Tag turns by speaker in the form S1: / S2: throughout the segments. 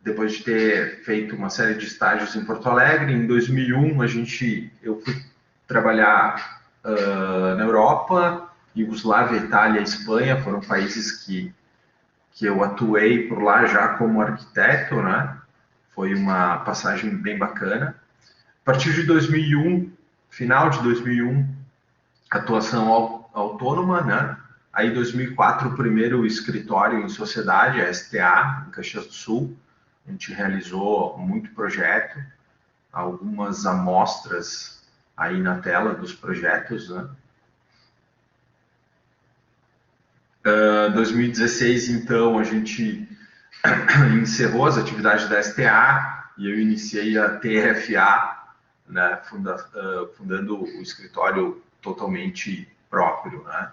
S1: depois de ter feito uma série de estágios em Porto Alegre, em 2001 eu fui trabalhar na Europa, Iugoslávia, Itália e Espanha foram países que eu atuei por lá já como arquiteto, né? Foi uma passagem bem bacana. A partir de 2001, final de 2001, atuação autônoma, né? Aí, em 2004, o primeiro escritório em sociedade, a STA, em Caxias do Sul. A gente realizou muito projeto, algumas amostras aí na tela dos projetos, né? 2016, então, a gente encerrou as atividades da STA e eu iniciei a TFA, né, fundando o escritório totalmente próprio, né?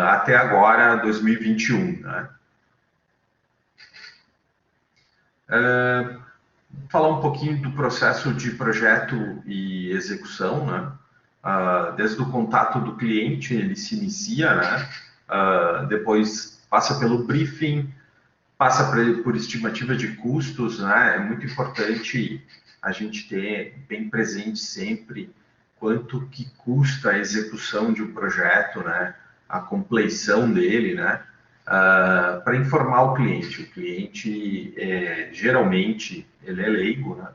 S1: Até agora, 2021, né? Falar um pouquinho do processo de projeto e execução, né? Desde o contato do cliente, ele se inicia, né? Depois passa pelo briefing, passa por estimativa de custos, né? É muito importante a gente ter bem presente sempre quanto que custa a execução de um projeto, né? A compleição dele, né? Para informar o cliente. O cliente, geralmente, ele é leigo, né?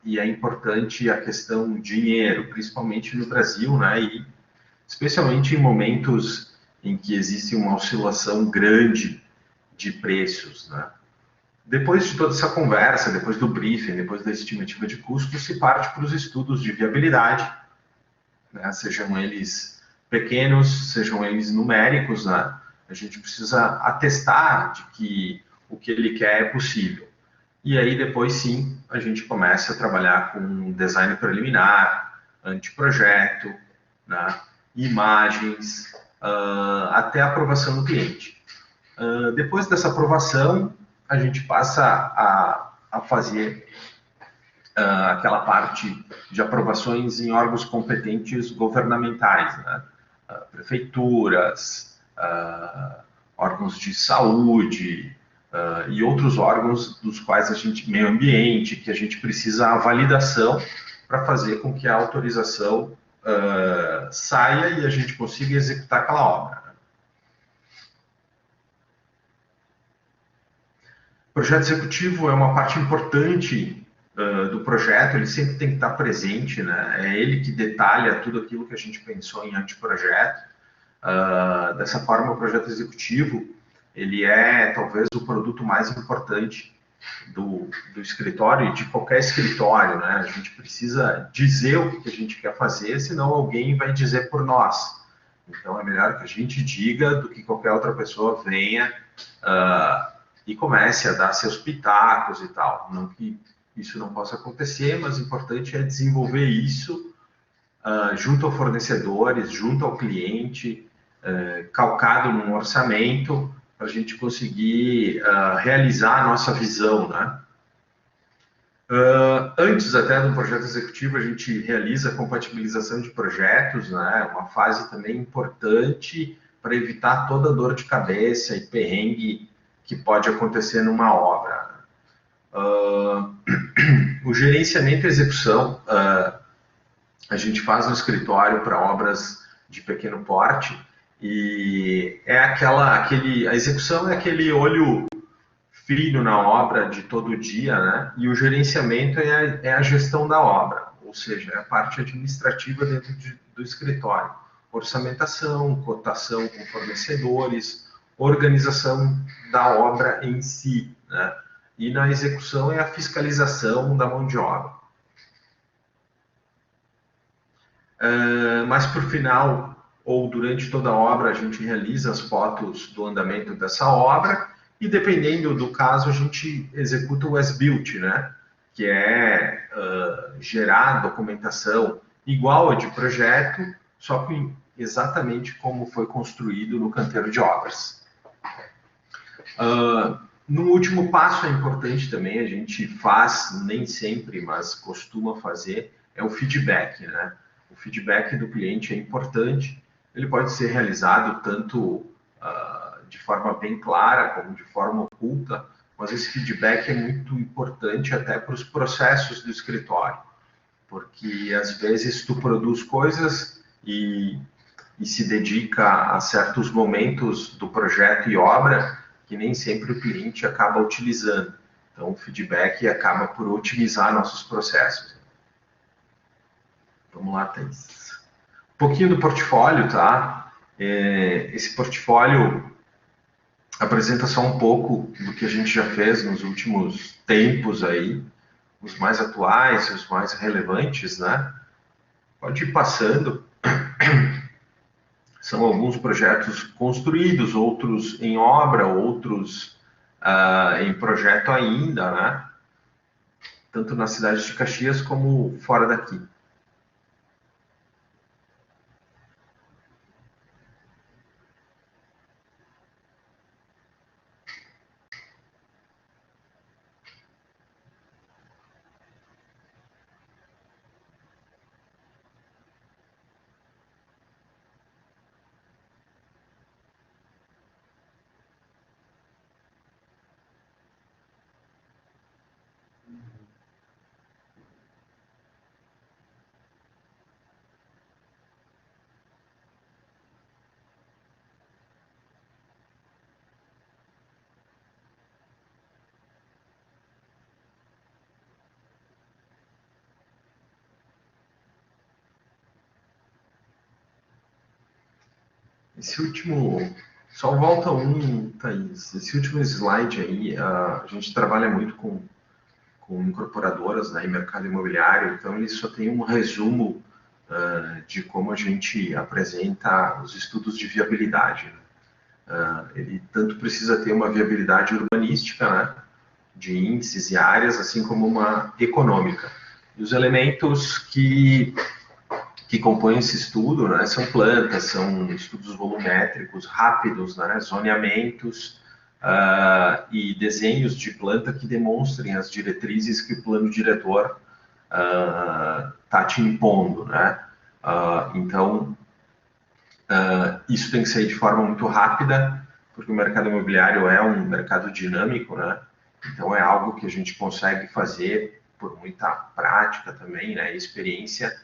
S1: E é importante a questão dinheiro, principalmente no Brasil, né? E especialmente em momentos em que existe uma oscilação grande de preços, né? Depois de toda essa conversa, depois do briefing, depois da estimativa de custos, se parte para os estudos de viabilidade, né? Sejam eles pequenos, sejam eles numéricos, né? A gente precisa atestar de que o que ele quer é possível. E aí, depois, sim, a gente começa a trabalhar com design preliminar, anteprojeto, né? Imagens, até a aprovação do cliente. Depois dessa aprovação, a gente passa a fazer aquela parte de aprovações em órgãos competentes governamentais, né? Prefeituras, órgãos de saúde e outros órgãos dos quais meio ambiente, que a gente precisa a validação para fazer com que a autorização saia e a gente consiga executar aquela obra. O projeto executivo é uma parte importante do projeto, ele sempre tem que estar presente, né? É ele que detalha tudo aquilo que a gente pensou em anteprojeto. Dessa forma, o projeto executivo, ele é talvez o produto mais importante do escritório e de qualquer escritório, né? A gente precisa dizer o que a gente quer fazer, senão alguém vai dizer por nós. Então, é melhor que a gente diga do que qualquer outra pessoa venha e comece a dar seus pitacos e tal. Não que isso não possa acontecer, mas o importante é desenvolver isso junto aos fornecedores, junto ao cliente, calcado num orçamento, para a gente conseguir realizar a nossa visão, né? Antes até do projeto executivo, a gente realiza a compatibilização de projetos, né? Uma fase também importante para evitar toda dor de cabeça e perrengue que pode acontecer numa obra. O gerenciamento e execução a gente faz no escritório para obras de pequeno porte e a execução é aquele olho fino na obra de todo dia, né? E o gerenciamento é a gestão da obra, ou seja, é a parte administrativa dentro do escritório. Orçamentação, cotação com fornecedores, organização da obra em si, né? E na execução é a fiscalização da mão de obra. Mas por final, ou durante toda a obra, a gente realiza as fotos do andamento dessa obra e dependendo do caso, a gente executa o as-built, né? Que é gerar documentação igual a de projeto, só que exatamente como foi construído no canteiro de obras. No último passo é importante também, a gente faz, nem sempre, mas costuma fazer, é o feedback, né? O feedback do cliente é importante, ele pode ser realizado tanto de forma bem clara como de forma oculta, mas esse feedback é muito importante até para os processos do escritório, porque às vezes tu produz coisas e se dedica a certos momentos do projeto e obra que nem sempre o cliente acaba utilizando. Então, o feedback acaba por otimizar nossos processos. Vamos lá, Thaís. Um pouquinho do portfólio, tá? Esse portfólio apresenta só um pouco do que a gente já fez nos últimos tempos aí, os mais atuais, os mais relevantes, né? Pode ir passando. São alguns projetos construídos, outros em obra, outros em projeto ainda, né? Tanto na cidade de Caxias como fora daqui. Esse último, só volta um, Thaís. Esse último slide aí, a gente trabalha muito com incorporadoras, né, em mercado imobiliário, então ele só tem um resumo de como a gente apresenta os estudos de viabilidade. Né? Ele tanto precisa ter uma viabilidade urbanística, né, de índices e áreas, assim como uma econômica. E os elementos que compõem esse estudo, né, são plantas, são estudos volumétricos rápidos, né, zoneamentos e desenhos de planta que demonstrem as diretrizes que o plano diretor está te impondo, né? Então, isso tem que ser de forma muito rápida, porque o mercado imobiliário é um mercado dinâmico, né? Então, é algo que a gente consegue fazer por muita prática também, né? Experiência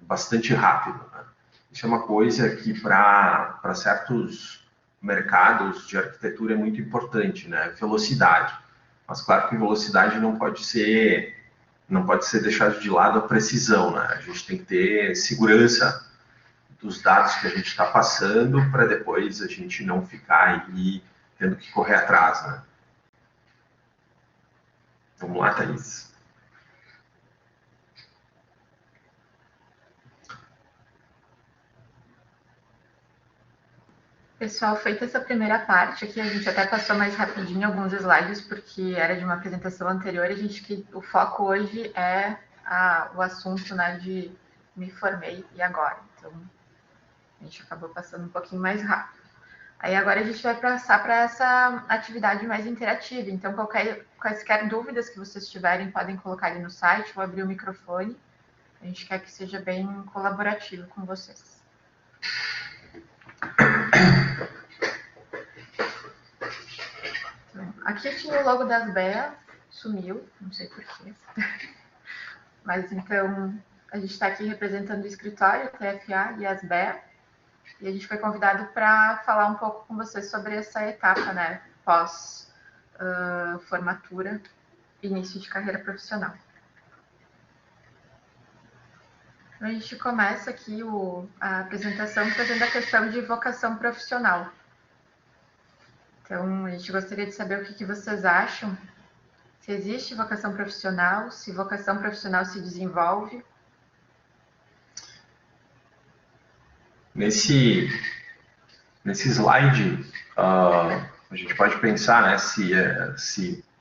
S1: bastante rápido. Né? Isso é uma coisa que para certos mercados de arquitetura é muito importante, né? Velocidade. Mas claro que velocidade não pode ser deixado de lado a precisão, né? A gente tem que ter segurança dos dados que a gente está passando para depois a gente não ficar aí tendo que correr atrás, né? Vamos lá, Thaís.
S2: Pessoal, feita essa primeira parte aqui, a gente até passou mais rapidinho alguns slides, porque era de uma apresentação anterior, o foco hoje é o assunto, né, de me formei e agora. Então, a gente acabou passando um pouquinho mais rápido. Aí agora a gente vai passar para essa atividade mais interativa. Então, quaisquer dúvidas que vocês tiverem, podem colocar ali no site, vou abrir o microfone. A gente quer que seja bem colaborativo com vocês. Aqui tinha o logo das BEA, sumiu, não sei porquê. Mas então, a gente está aqui representando o escritório, o TFA e as BEA, e a gente foi convidado para falar um pouco com vocês sobre essa etapa, né, pós-formatura, início de carreira profissional. Então, a gente começa aqui a apresentação trazendo a questão de vocação profissional. Então, a gente gostaria de saber o que vocês acham, se existe vocação profissional, se vocação profissional se desenvolve.
S1: Nesse slide, a gente pode pensar, né, se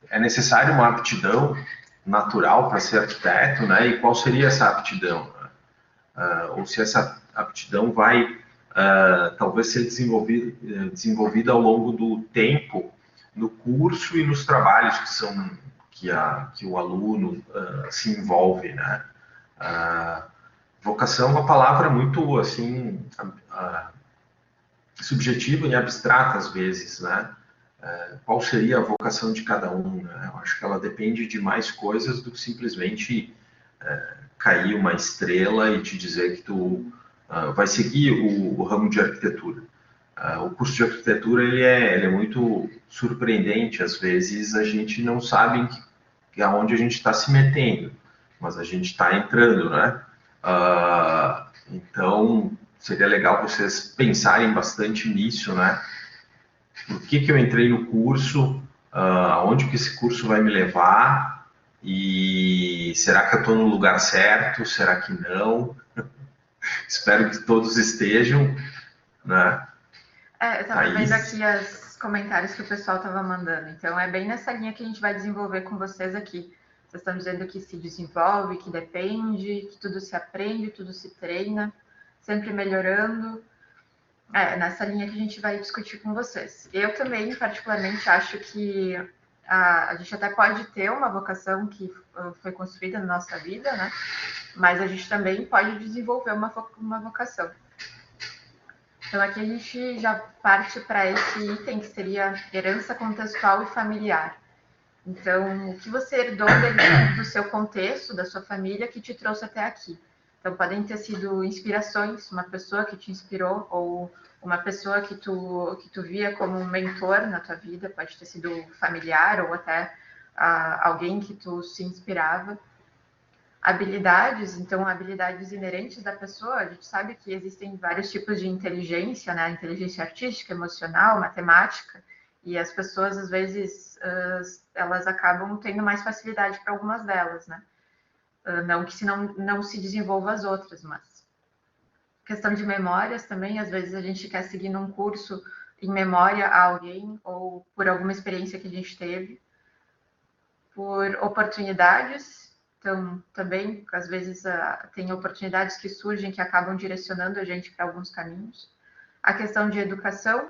S1: é necessário uma aptidão natural para ser arquiteto, né, e qual seria essa aptidão, né? Ou se essa aptidão vai talvez ser desenvolvida ao longo do tempo no curso e nos trabalhos que o aluno se envolve, né? Vocação é uma palavra muito assim subjetiva e abstrata às vezes, né? qual seria a vocação de cada um, né? Eu acho que ela depende de mais coisas do que simplesmente cair uma estrela e te dizer que tu vai seguir o ramo de arquitetura. O curso de arquitetura ele é muito surpreendente, às vezes a gente não sabe aonde a gente está se metendo, mas a gente está entrando, né? Então, seria legal vocês pensarem bastante nisso, né? Por que eu entrei no curso, aonde que esse curso vai me levar, e será que eu estou no lugar certo, será que não? Espero que todos estejam, né?
S2: Eu estava vendo aqui os comentários que o pessoal estava mandando, então é bem nessa linha que a gente vai desenvolver com vocês aqui. Vocês estão dizendo que se desenvolve, que depende, que tudo se aprende, tudo se treina, sempre melhorando. Nessa linha que a gente vai discutir com vocês. Eu também, particularmente, acho que a gente até pode ter uma vocação que foi construída na nossa vida, né? Mas a gente também pode desenvolver uma vocação. Então, aqui a gente já parte para esse item que seria herança contextual e familiar. Então, o que você herdou do seu contexto, da sua família, que te trouxe até aqui. Então, podem ter sido inspirações, uma pessoa que te inspirou, ou uma pessoa que tu via como um mentor na tua vida, pode ter sido familiar, ou até alguém que tu se inspirava. Habilidades, então, habilidades inerentes da pessoa, a gente sabe que existem vários tipos de inteligência, né? Inteligência artística, emocional, matemática, e as pessoas, às vezes, elas acabam tendo mais facilidade para algumas delas, né? Não que não se desenvolva as outras, mas... Questão de memórias também, às vezes a gente quer seguir num curso em memória a alguém, ou por alguma experiência que a gente teve. Por oportunidades, então, também, às vezes, tem oportunidades que surgem que acabam direcionando a gente para alguns caminhos. A questão de educação,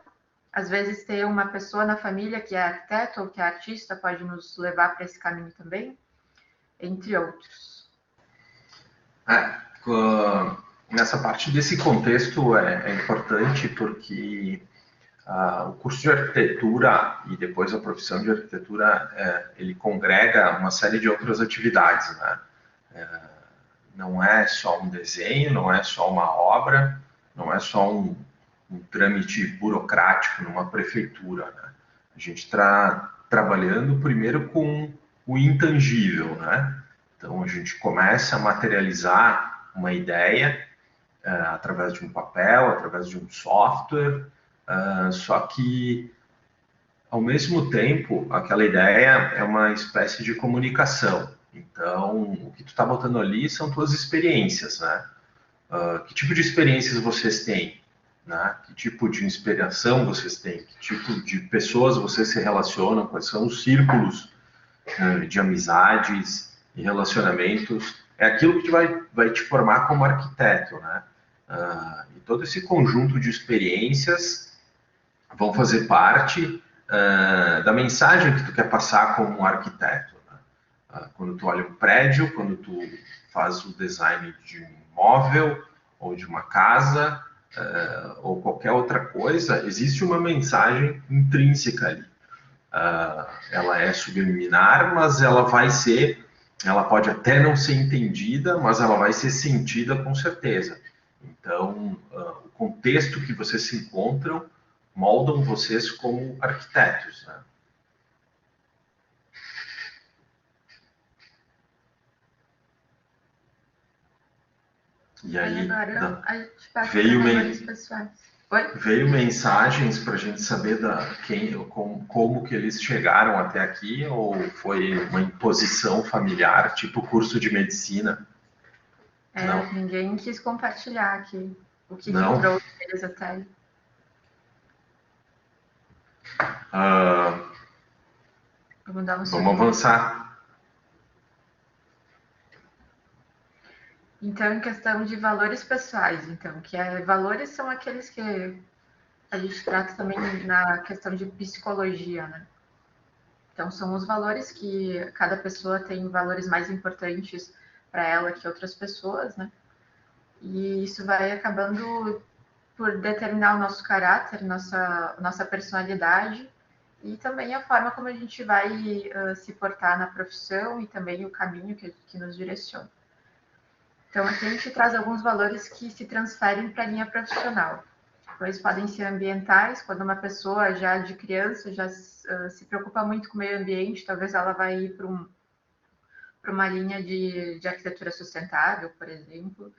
S2: às vezes, ter uma pessoa na família que é arquiteto ou que é artista pode nos levar para esse caminho também, entre outros.
S1: Nessa parte desse contexto é importante porque o curso de arquitetura e depois a profissão de arquitetura, ele congrega uma série de outras atividades, né? Não é só um desenho, não é só uma obra, não é só um trâmite burocrático numa prefeitura, né? A gente está trabalhando primeiro com o intangível, né? Então a gente começa a materializar uma ideia através de um papel, através de um software, só que ao mesmo tempo aquela ideia é uma espécie de comunicação. Então o que tu está botando ali são tuas experiências, né? Que tipo de experiências vocês têm? Né? Que tipo de inspiração vocês têm? Que tipo de pessoas vocês se relacionam? Quais são os círculos de amizades e relacionamentos? É aquilo que vai te formar como arquiteto, né? E todo esse conjunto de experiências vão fazer parte da mensagem que tu quer passar como arquiteto, né? Quando tu olha um prédio, quando tu faz o design de um imóvel ou de uma casa, ou qualquer outra coisa, existe uma mensagem intrínseca ali. Ela é subliminar, mas ela pode até não ser entendida, mas ela vai ser sentida com certeza. Então, o contexto que vocês se encontram moldam vocês como arquitetos, né? E aí,
S2: agora, a gente passa
S1: veio mensagens para a gente saber como que eles chegaram até aqui, ou foi uma imposição familiar, tipo curso de medicina?
S2: Não. Ninguém quis compartilhar aqui o que
S1: não.
S2: trouxe eles até aí.
S1: Vamos avançar.
S2: Então, em questão de valores pessoais, então, valores são aqueles que a gente trata também na questão de psicologia, né? Então, são os valores que cada pessoa tem valores mais importantes para ela que outras pessoas, né? E isso vai acabando por determinar o nosso caráter, nossa personalidade e também a forma como a gente vai se portar na profissão e também o caminho que nos direciona. Então, aqui a gente traz alguns valores que se transferem para a linha profissional. Então, eles podem ser ambientais, quando uma pessoa já de criança já se preocupa muito com o meio ambiente, talvez ela vai ir para uma linha de arquitetura sustentável, por exemplo.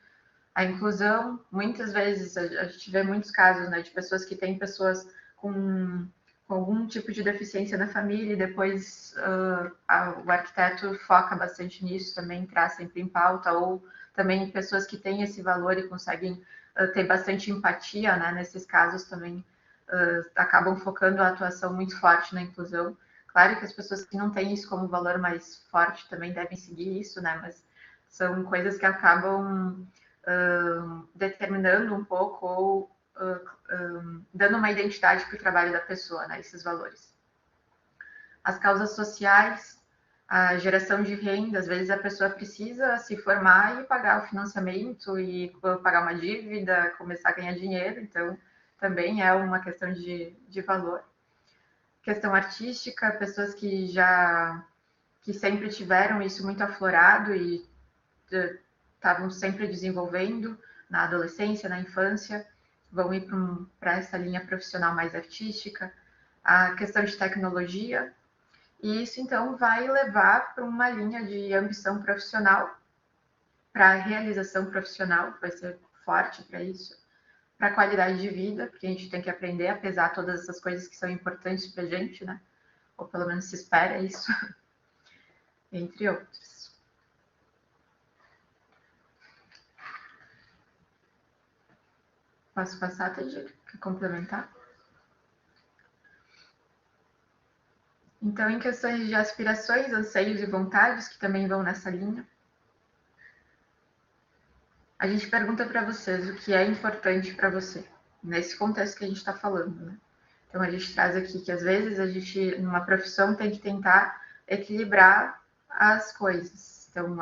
S2: A inclusão, muitas vezes, a gente vê muitos casos, né, de pessoas que têm pessoas com algum tipo de deficiência na família, e depois o arquiteto foca bastante nisso, também traz sempre em pauta, ou também pessoas que têm esse valor e conseguem ter bastante empatia, né, nesses casos também acabam focando a atuação muito forte na inclusão. Claro que as pessoas que não têm isso como valor mais forte também devem seguir isso, né, mas são coisas que acabam determinando um pouco ou dando uma identidade para o trabalho da pessoa, né, esses valores. As causas sociais, a geração de renda, às vezes a pessoa precisa se formar e pagar o financiamento e pagar uma dívida, começar a ganhar dinheiro, então também é uma questão de valor. Questão artística, pessoas que sempre tiveram isso muito aflorado e estavam sempre desenvolvendo na adolescência, na infância, vão ir para essa linha profissional mais artística. A questão de tecnologia, e isso então vai levar para uma linha de ambição profissional, para realização profissional, vai ser forte para isso, para qualidade de vida, porque a gente tem que aprender a pesar todas essas coisas que são importantes para a gente, né? Ou pelo menos se espera isso, entre outros. Posso passar, Tadir? Quer complementar? Então, em questões de aspirações, anseios e vontades, que também vão nessa linha, a gente pergunta para vocês o que é importante para você, nesse contexto que a gente está falando, né? Então, a gente traz aqui que, às vezes, a gente, numa profissão, tem que tentar equilibrar as coisas. Então,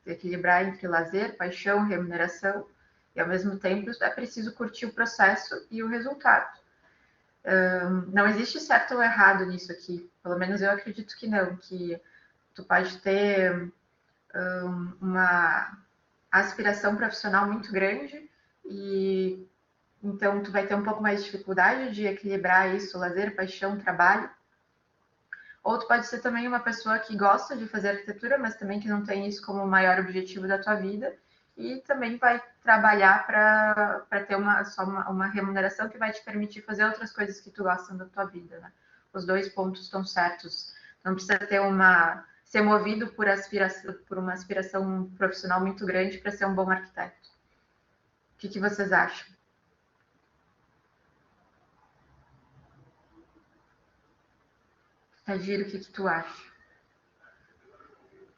S2: equilibrar entre lazer, paixão, remuneração, e, ao mesmo tempo, é preciso curtir o processo e o resultado. Não existe certo ou errado nisso aqui, pelo menos eu acredito que não, que tu pode ter uma aspiração profissional muito grande e então tu vai ter um pouco mais de dificuldade de equilibrar isso, lazer, paixão, trabalho. Ou tu pode ser também uma pessoa que gosta de fazer arquitetura, mas também que não tem isso como o maior objetivo da tua vida e também vai trabalhar para ter só uma remuneração que vai te permitir fazer outras coisas que tu gosta da tua vida, né? Os dois pontos estão certos. Não precisa ter ser movido por uma aspiração profissional muito grande para ser um bom arquiteto. O que vocês acham? Tagiro, o que tu acha?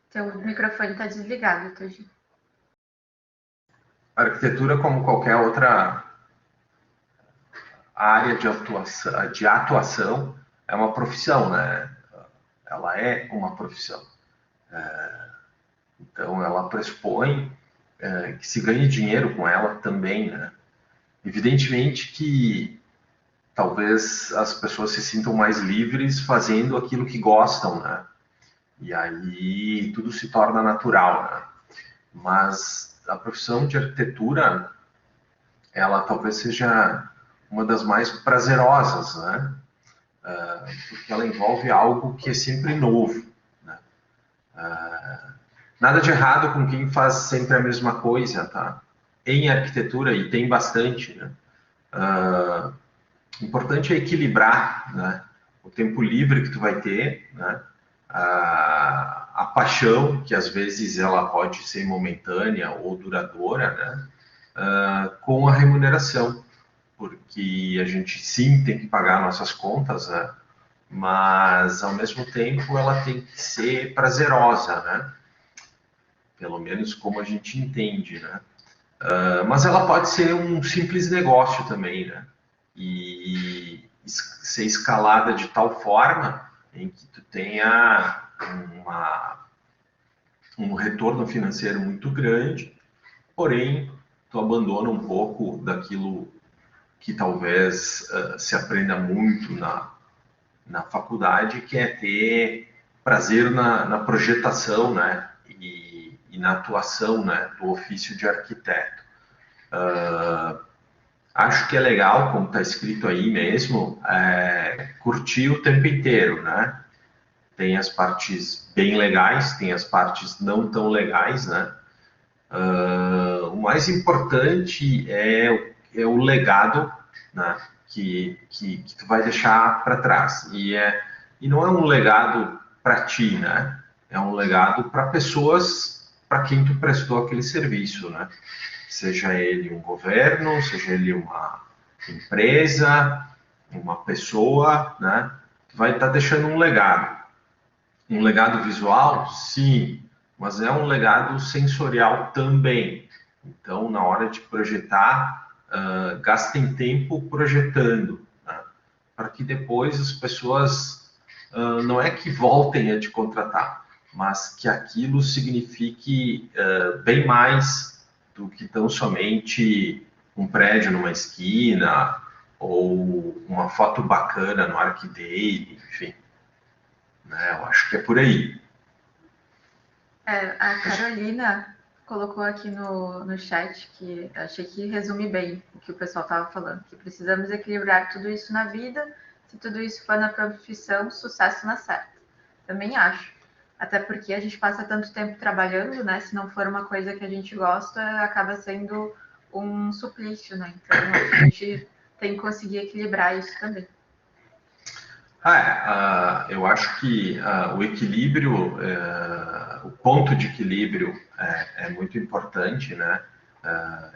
S2: Teu microfone está desligado, Tagiro.
S1: A arquitetura, como qualquer outra área de atuação, é uma profissão, né? Ela é uma profissão. Então, ela pressupõe que se ganhe dinheiro com ela também, né? Evidentemente que talvez as pessoas se sintam mais livres fazendo aquilo que gostam, né? E aí tudo se torna natural, né? Mas a profissão de arquitetura, ela talvez seja uma das mais prazerosas, né? Porque ela envolve algo que é sempre novo, né? Nada de errado com quem faz sempre a mesma coisa, tá? Em arquitetura, e tem bastante, né? O importante é equilibrar, né, o tempo livre que tu vai ter, né, a paixão, que às vezes ela pode ser momentânea ou duradoura, né, com a remuneração, porque a gente sim tem que pagar nossas contas, né, mas ao mesmo tempo ela tem que ser prazerosa, né, pelo menos como a gente entende, né. Mas ela pode ser um simples negócio também, né, e ser escalada de tal forma em que tu tenha um retorno financeiro muito grande, porém tu abandona um pouco daquilo que talvez se aprenda muito na faculdade, que é ter prazer na projetação, né, e na atuação, né, do ofício de arquiteto. Acho que é legal, como está escrito aí mesmo, curtir o tempo inteiro, né? Tem as partes bem legais, tem as partes não tão legais, né? O mais importante é o legado, né, que tu vai deixar para trás. E não é um legado para ti, né? É um legado para pessoas para quem tu prestou aquele serviço, né? Seja ele um governo, seja ele uma empresa, uma pessoa, né? Tu vai estar deixando um legado. Um legado visual, sim, mas é um legado sensorial também. Então, na hora de projetar, gastem tempo projetando, né? Para que depois as pessoas não é que voltem a te contratar, mas que aquilo signifique bem mais do que tão somente um prédio numa esquina ou uma foto bacana no ArcDaily, enfim, né? Eu acho que é por aí.
S2: A Carolina colocou aqui no chat que achei que resume bem o que o pessoal estava falando, que precisamos equilibrar tudo isso na vida, se tudo isso for na profissão, sucesso na certa. Também acho. Até porque a gente passa tanto tempo trabalhando, né? Se não for uma coisa que a gente gosta, acaba sendo um suplício, né? Então a gente tem que conseguir equilibrar isso também.
S1: Eu acho que o equilíbrio, o ponto de equilíbrio é muito importante, né?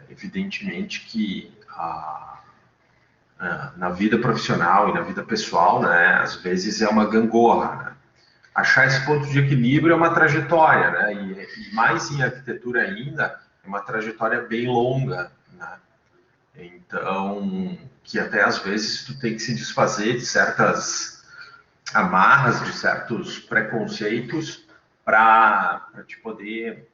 S1: Evidentemente que na vida profissional e na vida pessoal, né, às vezes é uma gangorra, né? Achar esse ponto de equilíbrio é uma trajetória, né? E mais em arquitetura ainda, é uma trajetória bem longa, né? Então, que até às vezes tu tem que se desfazer de certas amarras, de certos preconceitos para te poder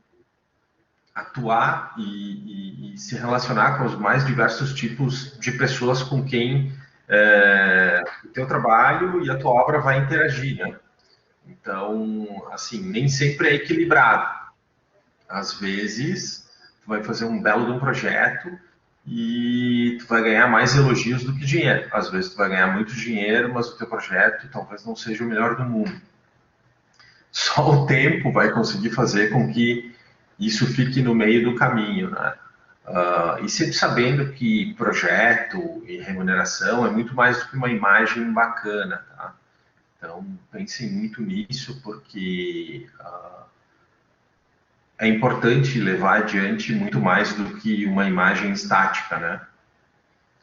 S1: atuar e se relacionar com os mais diversos tipos de pessoas com quem o teu trabalho e a tua obra vai interagir, né? Então, assim, nem sempre é equilibrado. Às vezes, tu vai fazer um belo de um projeto e tu vai ganhar mais elogios do que dinheiro. Às vezes tu vai ganhar muito dinheiro, mas o teu projeto talvez não seja o melhor do mundo. Só o tempo vai conseguir fazer com que isso fique no meio do caminho, né? E sempre sabendo que projeto e remuneração é muito mais do que uma imagem bacana, tá? Então, pensem muito nisso, porque é importante levar adiante muito mais do que uma imagem estática, né?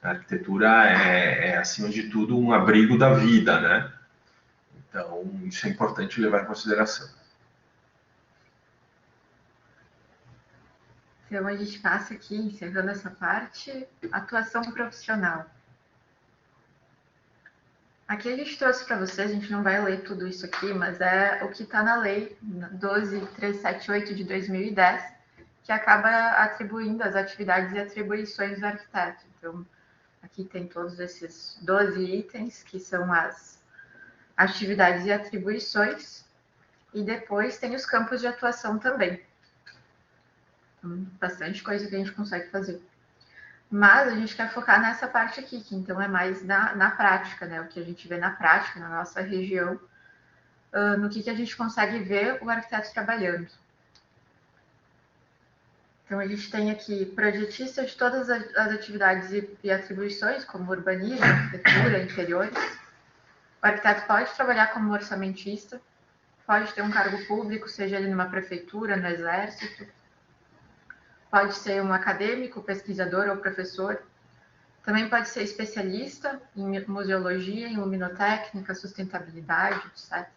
S1: A arquitetura acima de tudo, um abrigo da vida, né? Então, isso é importante levar em consideração.
S2: Então, a gente passa aqui, encerrando essa parte, atuação profissional. Aqui a gente trouxe para você, a gente não vai ler tudo isso aqui, mas é o que está na lei 12378 de 2010, que acaba atribuindo as atividades e atribuições do arquiteto. Então, aqui tem todos esses 12 itens, que são as atividades e atribuições, e depois tem os campos de atuação também. Então, bastante coisa que a gente consegue fazer. Mas a gente quer focar nessa parte aqui, que então é mais na prática, né? O que a gente vê na prática, na nossa região, no que a gente consegue ver o arquiteto trabalhando. Então, a gente tem aqui projetista de todas as atividades e atribuições, como urbanismo, arquitetura, interiores. O arquiteto pode trabalhar como orçamentista, pode ter um cargo público, seja ele numa prefeitura, no exército, pode ser um acadêmico, pesquisador ou professor. Também pode ser especialista em museologia, em luminotécnica, sustentabilidade, etc.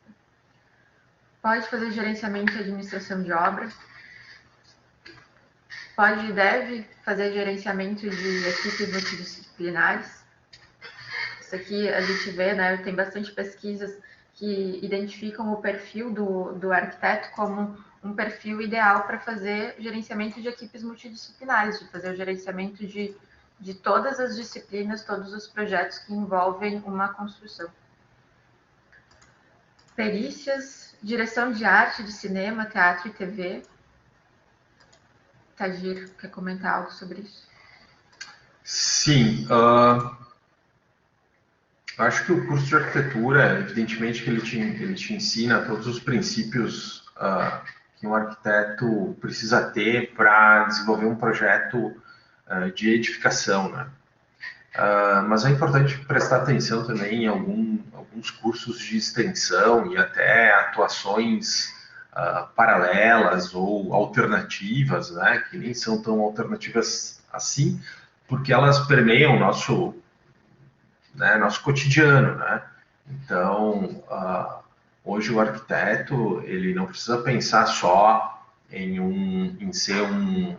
S2: Pode fazer gerenciamento e administração de obras. Pode e deve fazer gerenciamento de equipes multidisciplinares. Isso aqui a gente vê, né, tem bastante pesquisas que identificam o perfil do arquiteto como um perfil ideal para fazer gerenciamento de equipes multidisciplinares, de fazer o gerenciamento de todas as disciplinas, todos os projetos que envolvem uma construção. perícias, direção de arte, de cinema, teatro e TV. Tagir, quer comentar algo sobre isso?
S1: Sim, acho que o curso de arquitetura, evidentemente que ele te ensina todos os princípios que um arquiteto precisa ter para desenvolver um projeto de edificação, né? Mas é importante prestar atenção também em alguns cursos de extensão e até atuações paralelas ou alternativas, né, que nem são tão alternativas assim, porque elas permeiam nosso cotidiano, né? Então, hoje o arquiteto ele não precisa pensar só em ser um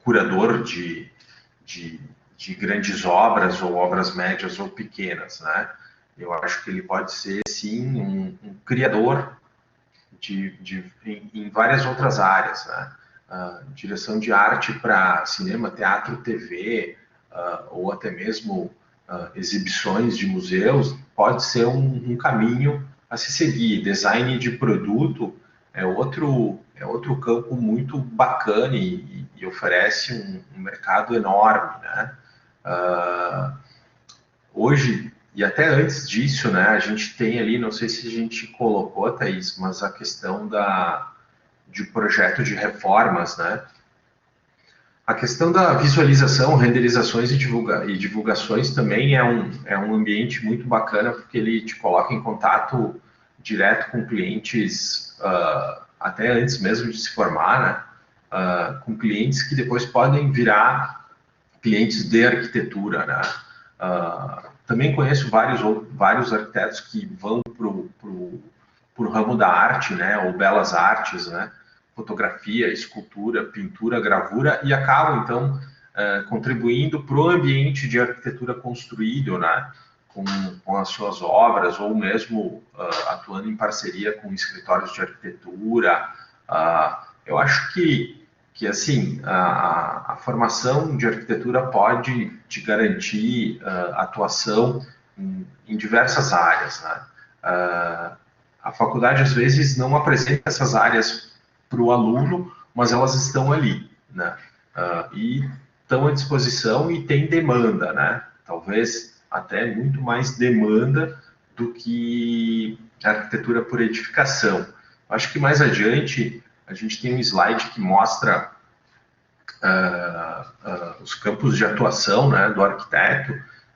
S1: curador de, de grandes obras ou obras médias ou pequenas, né? Eu acho que ele pode ser, sim, um criador em várias outras áreas, né? Direção de arte para cinema, teatro, TV, ou até mesmo exibições de museus, pode ser um caminho a se seguir. Design de produto é outro campo muito bacana e oferece um mercado enorme, né? Hoje, e até antes disso, né, a gente tem ali, não sei se a gente colocou, Thaís, mas a questão de projeto de reformas, né? A questão da visualização, renderizações e divulgações também é um ambiente muito bacana, porque ele te coloca em contato direto com clientes, até antes mesmo de se formar, né? Com clientes que depois podem virar clientes de arquitetura, né? Também conheço vários arquitetos que vão para o ramo da arte, né? Ou belas artes, né? Fotografia, escultura, pintura, gravura, e acabam, então, contribuindo para o ambiente de arquitetura construído, né? Com as suas obras, ou mesmo atuando em parceria com escritórios de arquitetura. Eu acho que assim, a formação de arquitetura pode te garantir atuação em diversas áreas, né? A faculdade, às vezes, não apresenta essas áreas para o aluno, mas elas estão ali, né? E estão à disposição e tem demanda, né? Talvez até muito mais demanda do que a arquitetura por edificação. Acho que mais adiante a gente tem um slide que mostra os campos de atuação, né, do arquiteto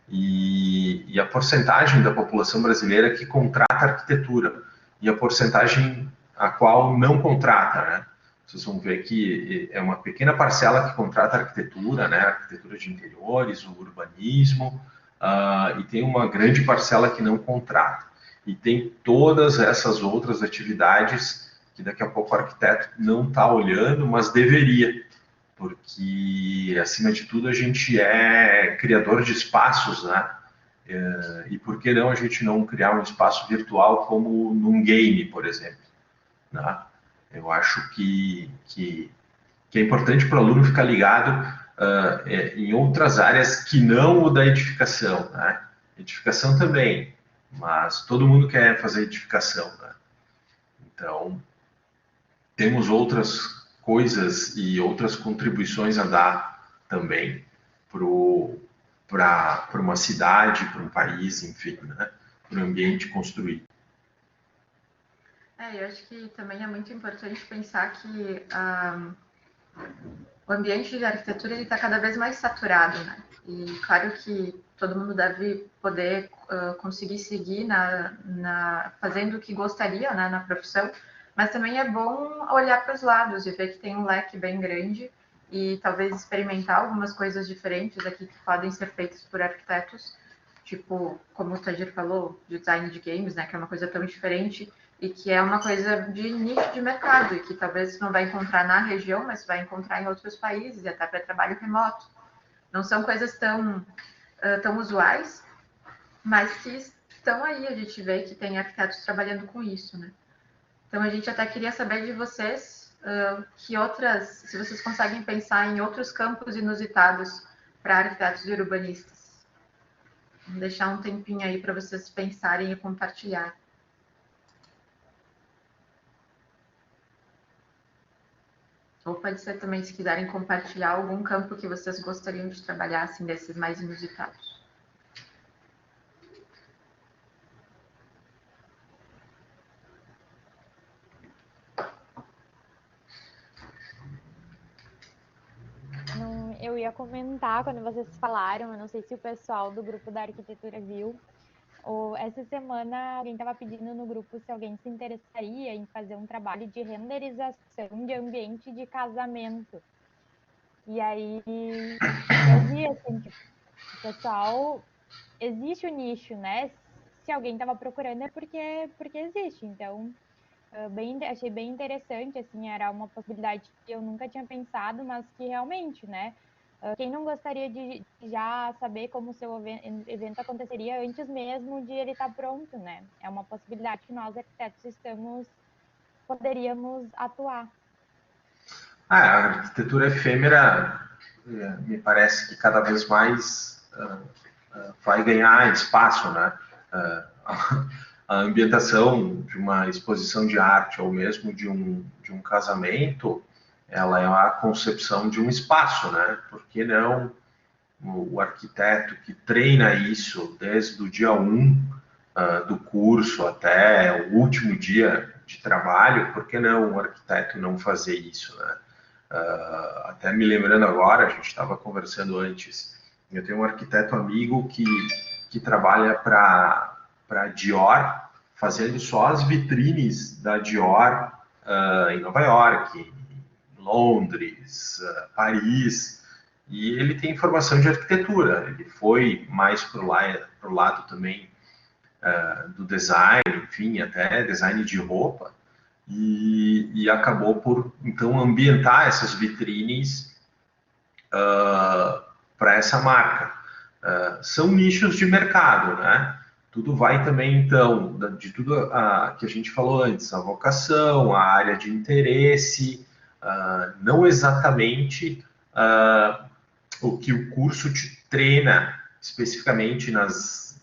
S1: e a porcentagem da população brasileira que contrata arquitetura e a porcentagem a qual não contrata, né? Vocês vão ver que é uma pequena parcela que contrata arquitetura, né, arquitetura de interiores, o urbanismo, e tem uma grande parcela que não contrata. E tem todas essas outras atividades que daqui a pouco o arquiteto não está olhando, mas deveria, porque, acima de tudo, a gente é criador de espaços, né? E por que não a gente não criar um espaço virtual como num game, por exemplo, né? Eu acho que é importante para o aluno ficar ligado em outras áreas que não o da edificação, né? Edificação também, mas todo mundo quer fazer edificação, né? Então, temos outras coisas e outras contribuições a dar também para uma cidade, para um país, enfim, né? Para um ambiente construído.
S2: Eu acho que também é muito importante pensar que o ambiente de arquitetura está cada vez mais saturado, né? E claro que todo mundo deve poder conseguir seguir fazendo o que gostaria, né, na profissão, mas também é bom olhar para os lados e ver que tem um leque bem grande e talvez experimentar algumas coisas diferentes aqui que podem ser feitas por arquitetos, tipo, como o Tajir falou, design de games, né, que é uma coisa tão diferente e que é uma coisa de nicho de mercado e que talvez não vai encontrar na região, mas vai encontrar em outros países e até para trabalho remoto. Não são coisas tão usuais, mas que estão aí, a gente vê que tem arquitetos trabalhando com isso, né? Então a gente até queria saber de vocês se vocês conseguem pensar em outros campos inusitados para arquitetos e urbanistas. Vou deixar um tempinho aí para vocês pensarem e compartilhar. Ou pode ser também, se quiserem compartilhar algum campo que vocês gostariam de trabalhar, assim, desses mais inusitados.
S3: Eu ia comentar quando vocês falaram, eu não sei se o pessoal do grupo da arquitetura viu, essa semana alguém estava pedindo no grupo se alguém se interessaria em fazer um trabalho de renderização de ambiente de casamento. E aí eu vi assim que o pessoal, existe o nicho, né? Se alguém estava procurando é porque existe. Então, achei bem interessante, assim, era uma possibilidade que eu nunca tinha pensado, mas que realmente, né? Quem não gostaria de já saber como o seu evento aconteceria antes mesmo de ele estar pronto, né? É uma possibilidade que nós, arquitetos, poderíamos atuar.
S1: A arquitetura efêmera, me parece que cada vez mais vai ganhar espaço, né? A ambientação de uma exposição de arte ou mesmo de um casamento, ela é a concepção de um espaço, né? Por que não o arquiteto que treina isso desde o dia 1 do curso até o último dia de trabalho, por que não um arquiteto não fazer isso, né? Até me lembrando agora, a gente estava conversando antes, eu tenho um arquiteto amigo que trabalha para Dior, fazendo só as vitrines da Dior em Nova York, em Londres, Paris, e ele tem formação de arquitetura, ele foi mais para o lado também do design, enfim, até design de roupa, e acabou por, então, ambientar essas vitrines para essa marca. São nichos de mercado, né? Tudo vai também, então, de tudo que a gente falou antes, a vocação, a área de interesse, não exatamente o que o curso te treina especificamente nas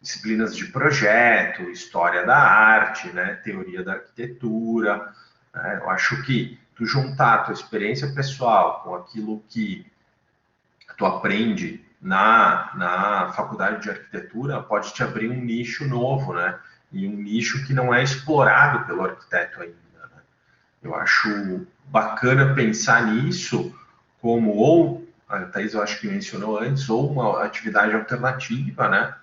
S1: disciplinas de projeto, história da arte, né, teoria da arquitetura. Né? Eu acho que tu juntar a tua experiência pessoal com aquilo que tu aprende na faculdade de arquitetura pode te abrir um nicho novo, né? E um nicho que não é explorado pelo arquiteto ainda. Né? Eu acho bacana pensar nisso como, ou, a Thaís eu acho que mencionou antes, ou uma atividade alternativa, né?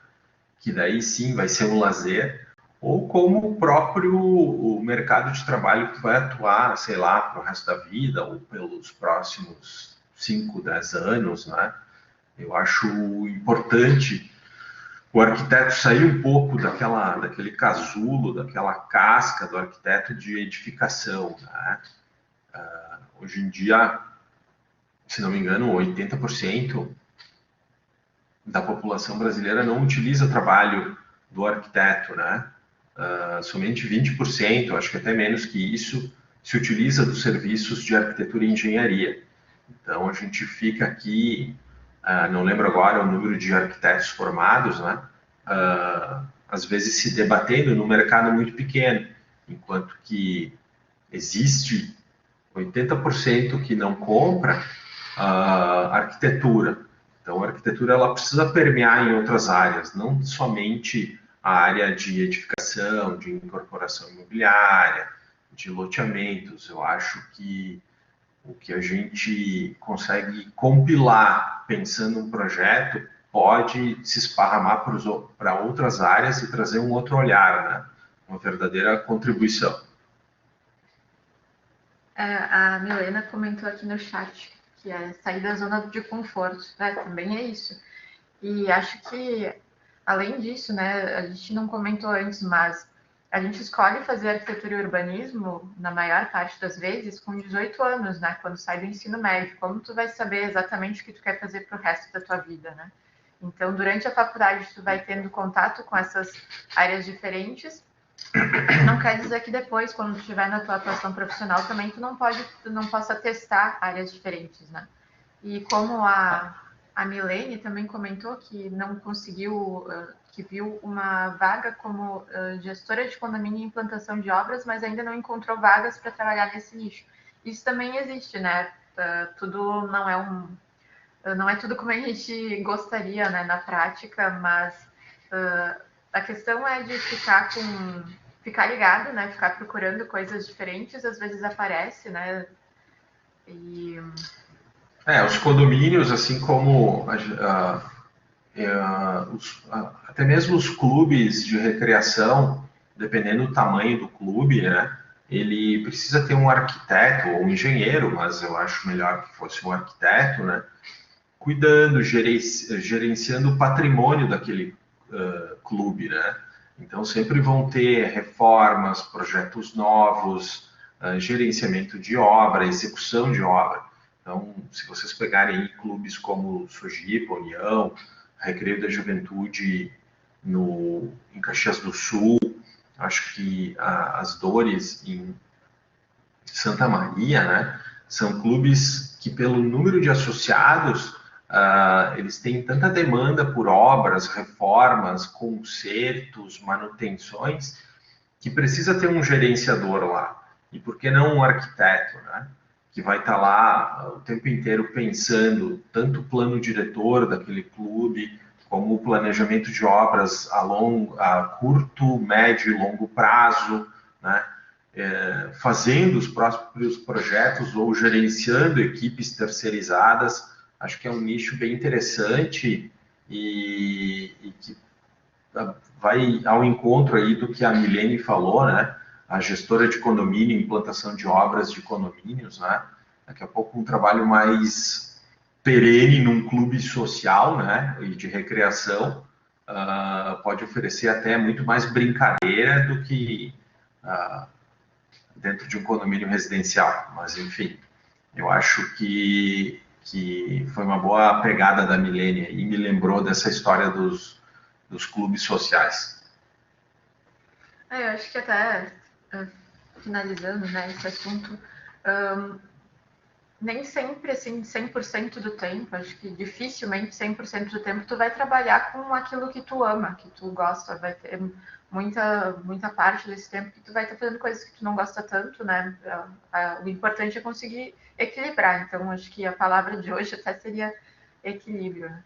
S1: Que daí sim vai ser um lazer, ou como o mercado de trabalho que vai atuar, sei lá, para o resto da vida, ou pelos próximos 5, 10 anos, né? Eu acho importante o arquiteto sair um pouco daquele casulo, daquela casca do arquiteto de edificação, né? Hoje em dia, se não me engano, 80% da população brasileira não utiliza o trabalho do arquiteto, né? Somente 20%, acho que até menos que isso, se utiliza dos serviços de arquitetura e engenharia. Então, a gente fica aqui, não lembro agora o número de arquitetos formados, né? Às vezes se debatendo num mercado muito pequeno, enquanto que existe 80% que não compra arquitetura. Então, a arquitetura ela precisa permear em outras áreas, não somente a área de edificação, de incorporação imobiliária, de loteamentos. Eu acho que o que a gente consegue compilar pensando um projeto pode se esparramar para outras áreas e trazer um outro olhar, né? Uma verdadeira contribuição.
S2: A Milena comentou aqui no chat que é sair da zona de conforto, né? Também é isso. E acho que, além disso, né, a gente não comentou antes, mas a gente escolhe fazer arquitetura e urbanismo, na maior parte das vezes, com 18 anos, né? Quando sai do ensino médio. Como tu vai saber exatamente o que tu quer fazer para o resto da tua vida, né? Então, durante a faculdade, tu vai tendo contato com essas áreas diferentes. Não quer dizer que depois, quando tu estiver na tua atuação profissional, também tu não possa testar áreas diferentes, né? E como a a Milene também comentou que não conseguiu, que viu uma vaga como gestora de condomínio e implantação de obras, mas ainda não encontrou vagas para trabalhar nesse nicho. Isso também existe, né? Tudo não é tudo como a gente gostaria, né, na prática, mas a questão é de ficar ligado, né, ficar procurando coisas diferentes, às vezes aparece, né, e...
S1: Os condomínios, assim como até mesmo os clubes de recreação, dependendo do tamanho do clube, né, ele precisa ter um arquiteto ou um engenheiro, mas eu acho melhor que fosse um arquiteto, né, cuidando, gerenciando o patrimônio daquele clube, né? Então sempre vão ter reformas, projetos novos, gerenciamento de obra, execução de obra. Então, se vocês pegarem clubes como Sojipa, União, Recreio da Juventude em Caxias do Sul, acho que as Dores em Santa Maria, né? São clubes que, pelo número de associados, eles têm tanta demanda por obras, reformas, consertos, manutenções, que precisa ter um gerenciador lá. E por que não um arquiteto, né? Que vai estar lá o tempo inteiro pensando tanto o plano diretor daquele clube, como o planejamento de obras a curto, médio e longo prazo, né? Fazendo os próprios projetos ou gerenciando equipes terceirizadas. Acho que é um nicho bem interessante e que vai ao encontro aí do que a Milene falou, né? A gestora de condomínio, implantação de obras de condomínios, né? Daqui a pouco um trabalho mais perene num clube social, né? E de recreação, pode oferecer até muito mais brincadeira do que dentro de um condomínio residencial. Mas, enfim, eu acho que foi uma boa pegada da Milene e me lembrou dessa história dos clubes sociais.
S2: Eu acho que até finalizando, né, esse assunto, nem sempre, assim, 100% do tempo, acho que dificilmente 100% do tempo tu vai trabalhar com aquilo que tu ama, que tu gosta, vai ter muita parte desse tempo que tu vai estar fazendo coisas que tu não gosta tanto, né? O importante é conseguir equilibrar, então acho que a palavra de hoje até seria equilíbrio, né?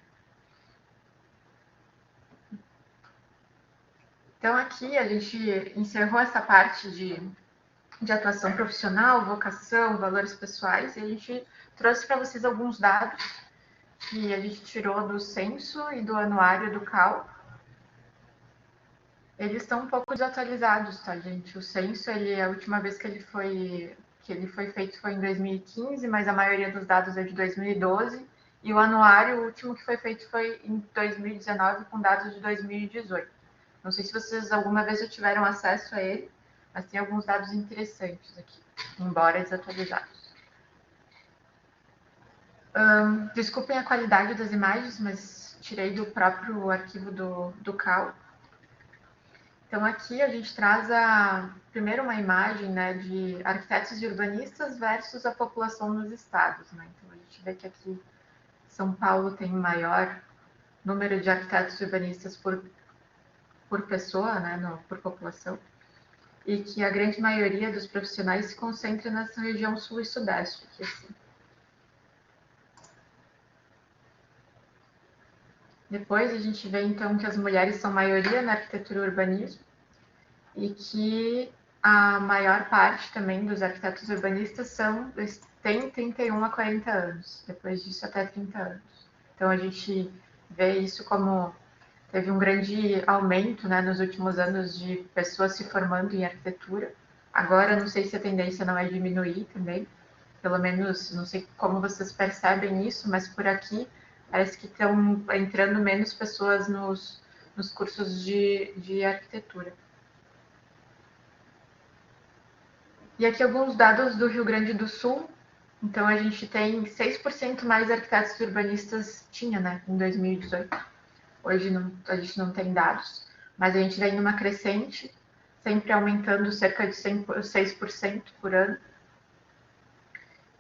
S2: Então aqui a gente encerrou essa parte de atuação profissional, vocação, valores pessoais, e a gente trouxe para vocês alguns dados que a gente tirou do censo e do anuário do CAL. Eles estão um pouco desatualizados, tá, gente? O censo, a última vez que ele foi feito foi em 2015, mas a maioria dos dados é de 2012, e o anuário, o último que foi feito foi em 2019, com dados de 2018. Não sei se vocês alguma vez já tiveram acesso a ele, mas tem alguns dados interessantes aqui, embora desatualizados. Desculpem a qualidade das imagens, mas tirei do próprio arquivo do CAL. Então, aqui a gente traz primeiro uma imagem, né, de arquitetos e urbanistas versus a população nos estados, né? Então, a gente vê que aqui São Paulo tem o maior número de arquitetos e urbanistas por pessoa, né, por população, e que a grande maioria dos profissionais se concentra nessa região sul e sudeste, aqui assim. Depois a gente vê, então, que as mulheres são maioria na arquitetura e urbanismo e que a maior parte também dos arquitetos urbanistas tem 31 a 40 anos, depois disso até 30 anos. Então a gente vê isso como teve um grande aumento, né, nos últimos anos de pessoas se formando em arquitetura. Agora, não sei se a tendência não é diminuir também, pelo menos, não sei como vocês percebem isso, mas por aqui parece que estão entrando menos pessoas nos cursos de arquitetura. E aqui alguns dados do Rio Grande do Sul. Então, a gente tem 6% mais arquitetos urbanistas, tinha, né, em 2018. Hoje a gente não tem dados, mas a gente vem numa crescente, sempre aumentando cerca de 6% por ano.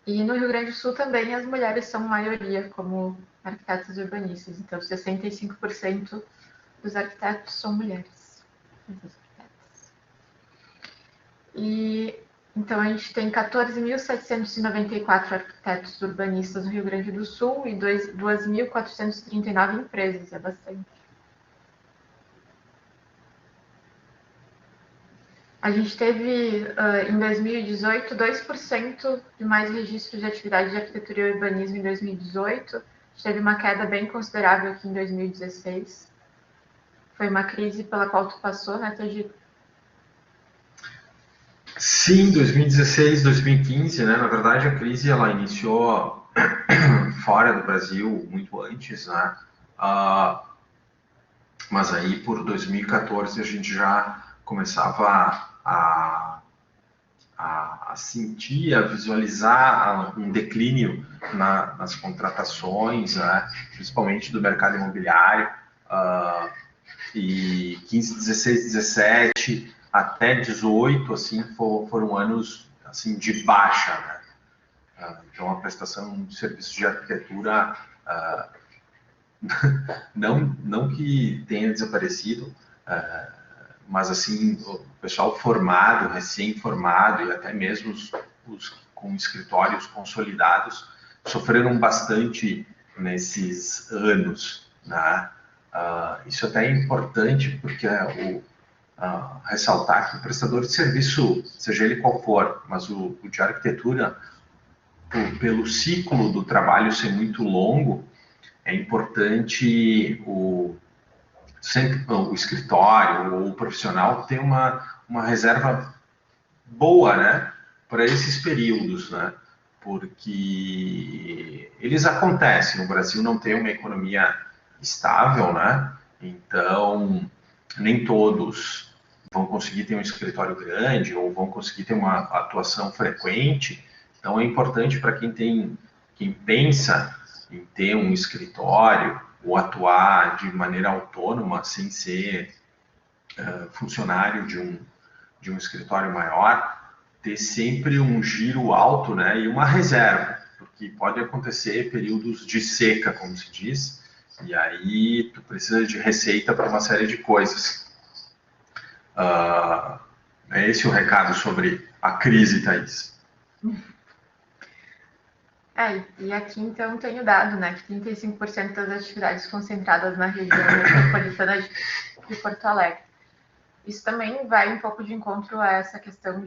S2: E no Rio Grande do Sul também as mulheres são maioria, como arquitetos urbanistas. Então, 65% dos arquitetos são mulheres. E então a gente tem 14.794 arquitetos urbanistas no Rio Grande do Sul e 2.439 empresas, é bastante. A gente teve, em 2018, 2% de mais registros de atividade de arquitetura e urbanismo em 2018. A gente teve uma queda bem considerável aqui em 2016. Foi uma crise pela qual tu passou, né, Tejito?
S1: Sim, 2016, 2015, né? Na verdade, a crise ela iniciou fora do Brasil muito antes, né? Mas aí por 2014 a gente já começava a sentir, a visualizar um declínio nas contratações, né? Principalmente do mercado imobiliário. E 15, 16, 17 até 18 assim foram anos assim de baixa, né? Então a prestação de serviços de arquitetura não que tenha desaparecido, mas assim o pessoal formado, recém-formado e até mesmo os com escritórios consolidados sofreram bastante nesses anos, né? Isso até é importante porque ressaltar que o prestador de serviço, seja ele qual for, mas o de arquitetura, pelo ciclo do trabalho ser muito longo, é importante sempre o escritório ou o profissional ter uma reserva boa, né, para esses períodos, né, porque eles acontecem. O Brasil não tem uma economia estável, né, então nem todos vão conseguir ter um escritório grande ou vão conseguir ter uma atuação frequente. Então é importante para quem pensa em ter um escritório ou atuar de maneira autônoma sem ser funcionário de um escritório maior, ter sempre um giro alto, né, e uma reserva, porque pode acontecer períodos de seca, como se diz, e aí tu precisa de receita para uma série de coisas. É esse o recado sobre a crise, Thaís.
S2: E aqui então tem o dado, né, que 35% das atividades concentradas na região metropolitana de Porto Alegre. Isso também vai um pouco de encontro a essa questão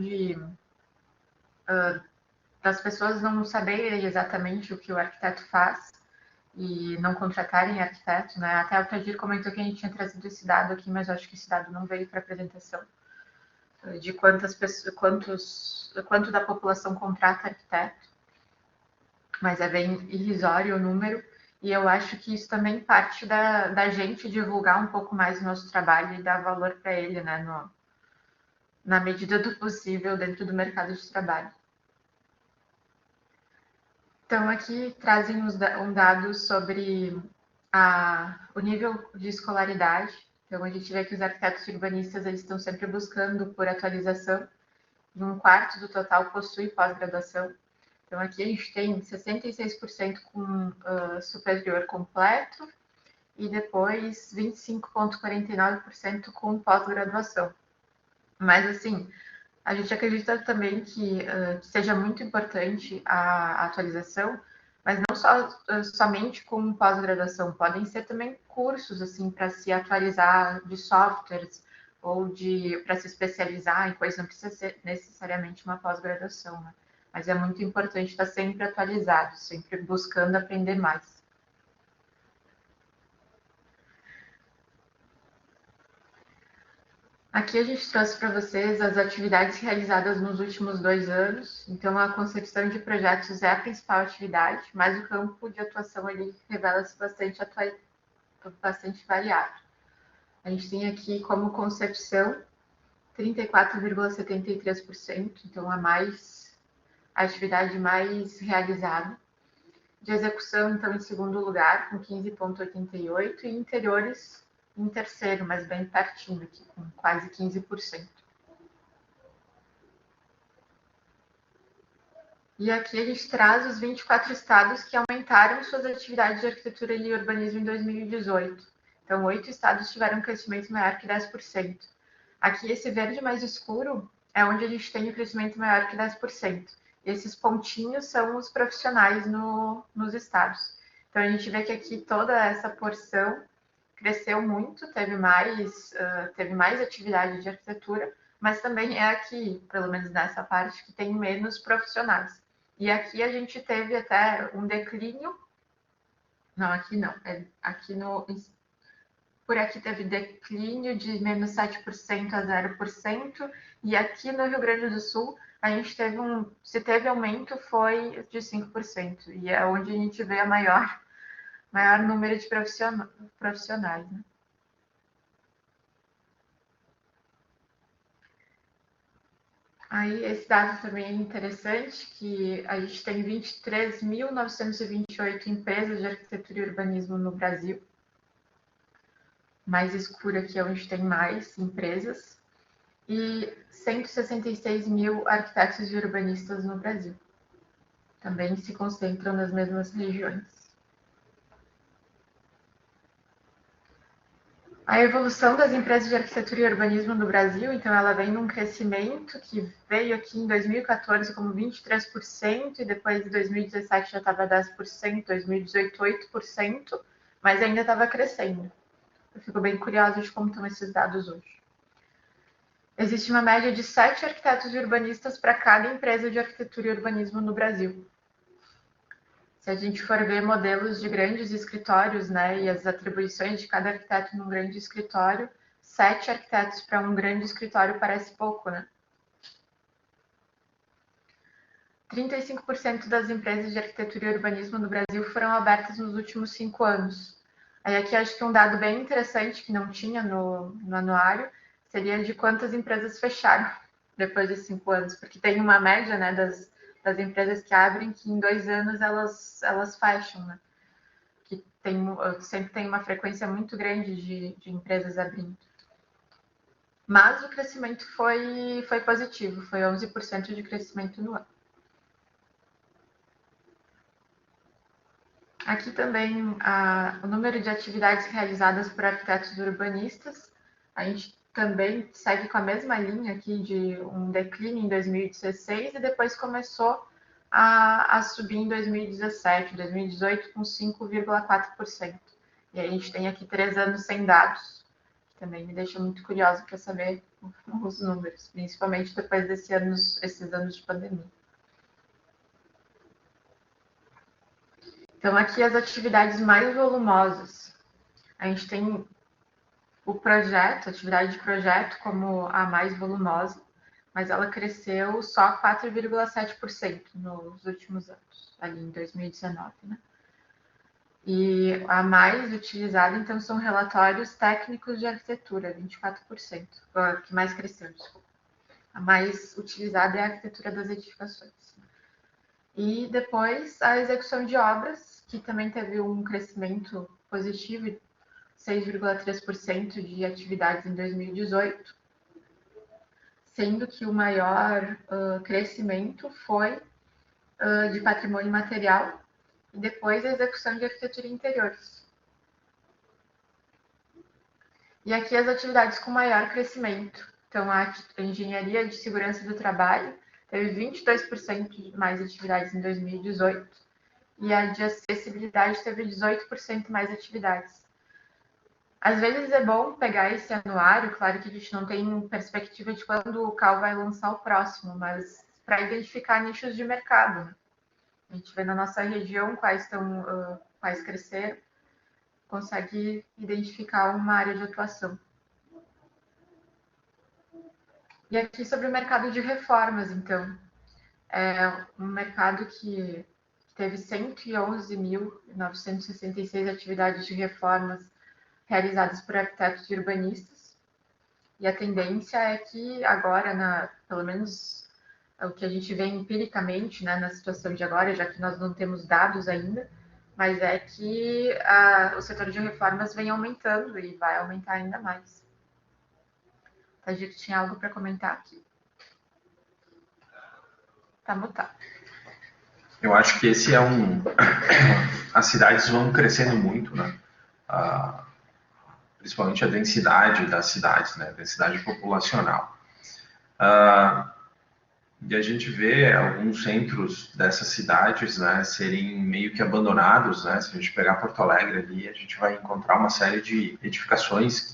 S2: das pessoas não saberem exatamente o que o arquiteto faz e não contratarem arquiteto, né? Até o Tadir comentou que a gente tinha trazido esse dado aqui, mas eu acho que esse dado não veio para apresentação, de quanto da população contrata arquiteto, mas é bem irrisório o número, e eu acho que isso também parte da gente divulgar um pouco mais o nosso trabalho e dar valor para ele, né, na medida do possível dentro do mercado de trabalho. Então, aqui trazem um dado sobre o nível de escolaridade. Então, a gente vê que os arquitetos urbanistas eles estão sempre buscando por atualização, e 1/4 do total possui pós-graduação. Então, aqui a gente tem 66% com superior completo e depois 25,49% com pós-graduação. Mas, assim, a gente acredita também que seja muito importante a atualização, mas não somente com pós-graduação, podem ser também cursos assim para se atualizar de softwares ou para se especializar em coisas, não precisa ser necessariamente uma pós-graduação, né? Mas é muito importante estar sempre atualizado, sempre buscando aprender mais. Aqui a gente trouxe para vocês as atividades realizadas nos últimos 2 anos. Então, a concepção de projetos é a principal atividade, mas o campo de atuação ele revela-se bastante variado. A gente tem aqui como concepção 34,73%, então a atividade mais realizada. De execução, então, em segundo lugar, com 15,88%, e interiores em terceiro, mas bem pertinho aqui, com quase 15%. E aqui a gente traz os 24 estados que aumentaram suas atividades de arquitetura e urbanismo em 2018. Então, 8 estados tiveram um crescimento maior que 10%. Aqui, esse verde mais escuro é onde a gente tem o crescimento maior que 10%. E esses pontinhos são os profissionais nos estados. Então, a gente vê que aqui toda essa porção cresceu muito, teve mais atividade de arquitetura, mas também é aqui, pelo menos nessa parte, que tem menos profissionais. E aqui a gente teve até um declínio. Não, aqui não. Aqui por aqui teve declínio de menos 7% a 0%. E aqui no Rio Grande do Sul, a gente se teve aumento, foi de 5%. E é onde a gente vê a maior número de profissionais. Né? Aí, esse dado também é interessante, que a gente tem 23.928 empresas de arquitetura e urbanismo no Brasil. Mais escuro aqui é onde tem mais empresas. E 166 mil arquitetos e urbanistas no Brasil. Também se concentram nas mesmas regiões. A evolução das empresas de arquitetura e urbanismo no Brasil, então, ela vem num crescimento que veio aqui em 2014 como 23%, e depois em 2017 já estava 10%, 2018 8%, mas ainda estava crescendo. Eu fico bem curiosa de como estão esses dados hoje. Existe uma média de 7 arquitetos e urbanistas para cada empresa de arquitetura e urbanismo no Brasil. Se a gente for ver modelos de grandes escritórios, né, e as atribuições de cada arquiteto num grande escritório, 7 arquitetos para um grande escritório parece pouco, né? 35% das empresas de arquitetura e urbanismo no Brasil foram abertas nos últimos 5 anos. Aí aqui acho que um dado bem interessante que não tinha no anuário seria de quantas empresas fecharam depois de 5 anos, porque tem uma média, né, das empresas que abrem, que em 2 anos elas fecham, né? Que sempre tem uma frequência muito grande de empresas abrindo. Mas o crescimento foi positivo, foi 11% de crescimento no ano. Aqui também o número de atividades realizadas por arquitetos urbanistas. A gente também segue com a mesma linha aqui de um declínio em 2016 e depois começou a subir em 2017, 2018 com 5,4%. E a gente tem aqui 3 anos sem dados, que também me deixa muito curiosa para saber os números, principalmente depois esses anos de pandemia. Então, aqui as atividades mais volumosas. A gente tem a atividade de projeto, como a mais volumosa, mas ela cresceu só 4,7% nos últimos anos, ali em 2019, né? E a mais utilizada, então, são relatórios técnicos de arquitetura, 24%, a que mais cresceu, desculpa. A mais utilizada é a arquitetura das edificações. E depois a execução de obras, que também teve um crescimento positivo, 6,3% de atividades em 2018, sendo que o maior crescimento foi de patrimônio material e depois a execução de arquitetura interiores. E aqui as atividades com maior crescimento. Então, a engenharia de segurança do trabalho teve 22% mais atividades em 2018 e a de acessibilidade teve 18% mais atividades. Às vezes é bom pegar esse anuário, claro que a gente não tem perspectiva de quando o CAL vai lançar o próximo, mas para identificar nichos de mercado. Né? A gente vê na nossa região quais cresceram, consegue identificar uma área de atuação. E aqui sobre o mercado de reformas, então. É um mercado que teve 111.966 atividades de reformas realizadas por arquitetos e urbanistas. E a tendência é que agora, pelo menos o que a gente vê empiricamente, né, na situação de agora, já que nós não temos dados ainda, mas é que o setor de reformas vem aumentando e vai aumentar ainda mais. A gente tinha algo para comentar aqui. Tá mutado.
S1: Eu acho que esse é as cidades vão crescendo muito, né? Ah, principalmente a densidade das cidades, né? A densidade populacional. Ah, e a gente vê alguns centros dessas cidades, né, serem meio que abandonados, né? Se a gente pegar Porto Alegre ali, a gente vai encontrar uma série de edificações que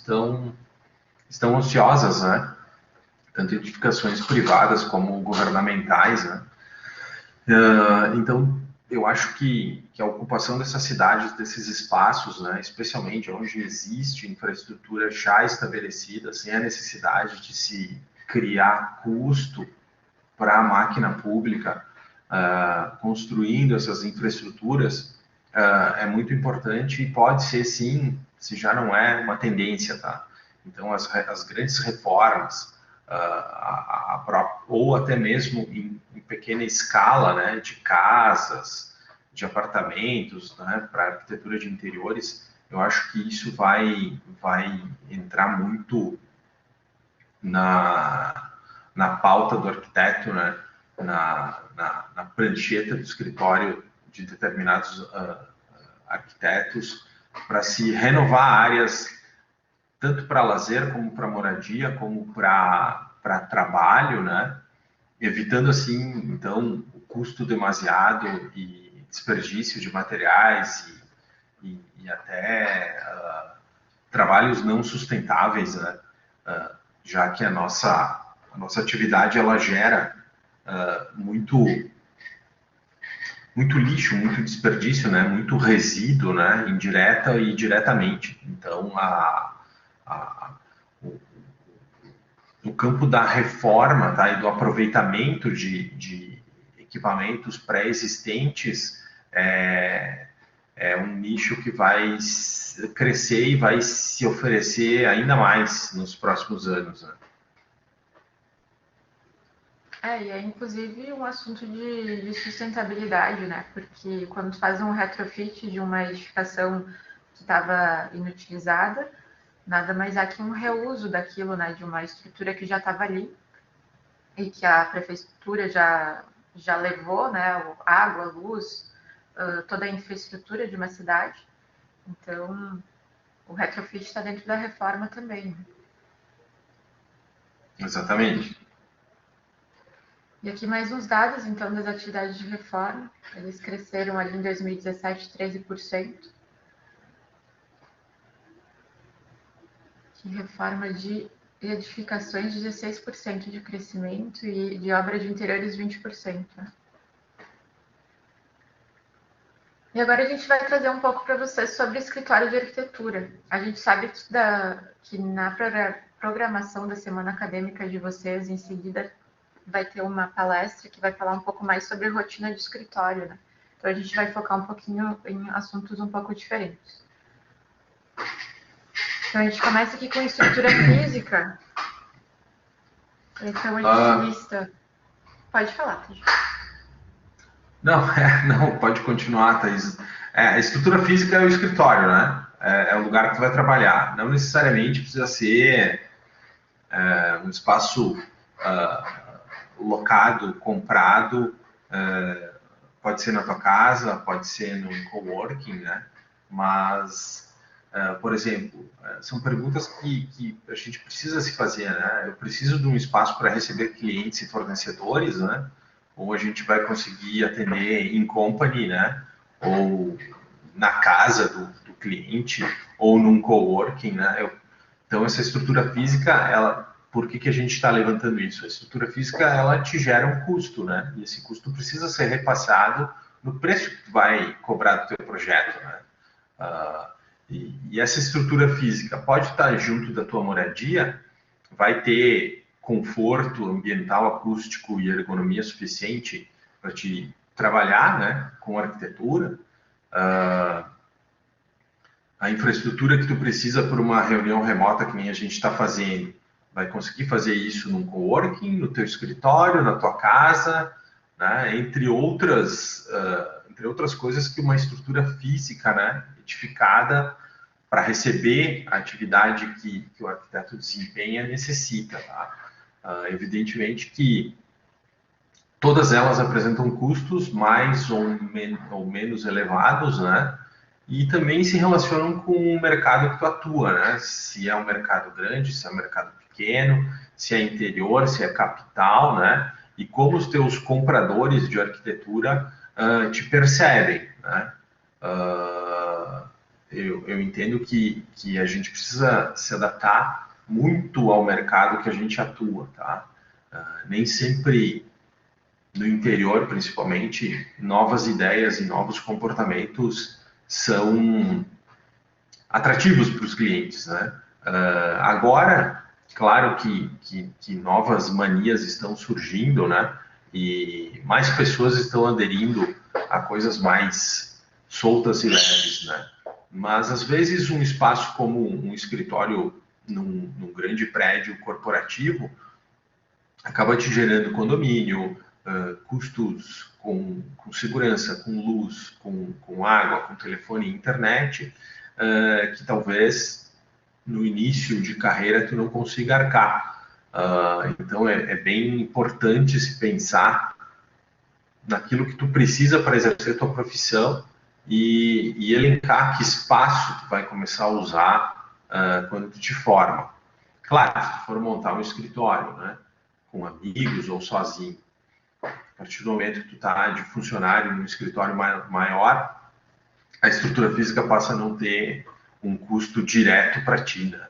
S1: estão ociosas, né? Tanto edificações privadas como governamentais, né? Então, eu acho que a ocupação dessas cidades, desses espaços, né, especialmente onde existe infraestrutura já estabelecida, sem a necessidade de se criar custo para a máquina pública, construindo essas infraestruturas, é muito importante e pode ser, sim, se já não é uma tendência, tá? Então, as grandes reformas, ou até mesmo em pequena escala, né, de casas, de apartamentos, né, para arquitetura de interiores, eu acho que isso vai entrar muito na pauta do arquiteto, né, na prancheta do escritório de determinados arquitetos, para se renovar áreas tanto para lazer como para moradia, como para trabalho, né? Evitando assim, então, o custo demasiado e desperdício de materiais e até trabalhos não sustentáveis, né? Já que a nossa atividade ela gera muito lixo, muito desperdício, né? Muito resíduo, né? Indireta e diretamente. Então, o, no campo da reforma, tá? E do aproveitamento de equipamentos pré-existentes, é um nicho que vai crescer e vai se oferecer ainda mais nos próximos anos, né?
S2: E é inclusive um assunto de sustentabilidade, né? Porque quando tu faz um retrofit de uma edificação que estava inutilizada, nada mais é que um reuso daquilo, né? De uma estrutura que já estava ali e que a prefeitura já levou, né? Água, luz, toda a infraestrutura de uma cidade. Então, o retrofit está dentro da reforma também, né?
S1: Exatamente.
S2: E aqui mais uns dados, então, das atividades de reforma. Eles cresceram ali em 2017, 13%. Que reforma de edificações, 16% de crescimento e de obra de interiores, 20%. Né? E agora a gente vai trazer um pouco para vocês sobre escritório de arquitetura. A gente sabe que na programação da semana acadêmica de vocês, em seguida, vai ter uma palestra que vai falar um pouco mais sobre rotina de escritório, né? Então a gente vai focar um pouquinho em assuntos um pouco diferentes. Então a gente começa aqui com estrutura física. Esse é o edificista. Pode falar, Thaís.
S1: Não, pode continuar, Thaís. A estrutura física é o escritório, né? É o lugar que tu vai trabalhar. Não necessariamente precisa ser um espaço locado, comprado, pode ser na tua casa, pode ser num coworking, né? Mas, por exemplo, são perguntas que a gente precisa se fazer, né? Eu preciso de um espaço para receber clientes e fornecedores, né? Ou a gente vai conseguir atender in company, né? Ou na casa do cliente, ou num coworking, né? Então, essa estrutura física, por que a gente está levantando isso? A estrutura física, ela te gera um custo, né? E esse custo precisa ser repassado no preço que tu vai cobrar do teu projeto, né? E essa estrutura física pode estar junto da tua moradia, vai ter conforto ambiental, acústico e ergonomia suficiente para te trabalhar, né, com arquitetura. A infraestrutura que tu precisa para uma reunião remota que nem a gente está fazendo, vai conseguir fazer isso num coworking, no teu escritório, na tua casa, né, entre outras coisas que uma estrutura física, né, edificada para receber a atividade que o arquiteto desempenha necessita. Tá? Evidentemente que todas elas apresentam custos mais ou menos elevados, né? E também se relacionam com o mercado que tu atua, né? Se é um mercado grande, se é um mercado pequeno, se é interior, se é capital, né? E como os teus compradores de arquitetura te percebem, né? Eu entendo que a gente precisa se adaptar muito ao mercado que a gente atua, tá? Nem sempre no interior, principalmente, novas ideias e novos comportamentos são atrativos para os clientes, né? Agora, claro que novas manias estão surgindo, né? E mais pessoas estão aderindo a coisas mais soltas e leves, né? Mas, às vezes, um espaço como um escritório num grande prédio corporativo acaba te gerando condomínio, custos com segurança, com luz, com água, com telefone e internet, que talvez no início de carreira tu não consiga arcar. Então é bem importante se pensar naquilo que tu precisa para exercer tua profissão e elencar que espaço tu vai começar a usar quando tu te forma. Claro, se tu for montar um escritório, né, com amigos ou sozinho, a partir do momento que tu está de funcionário num escritório maior, a estrutura física passa a não ter um custo direto para ti, né?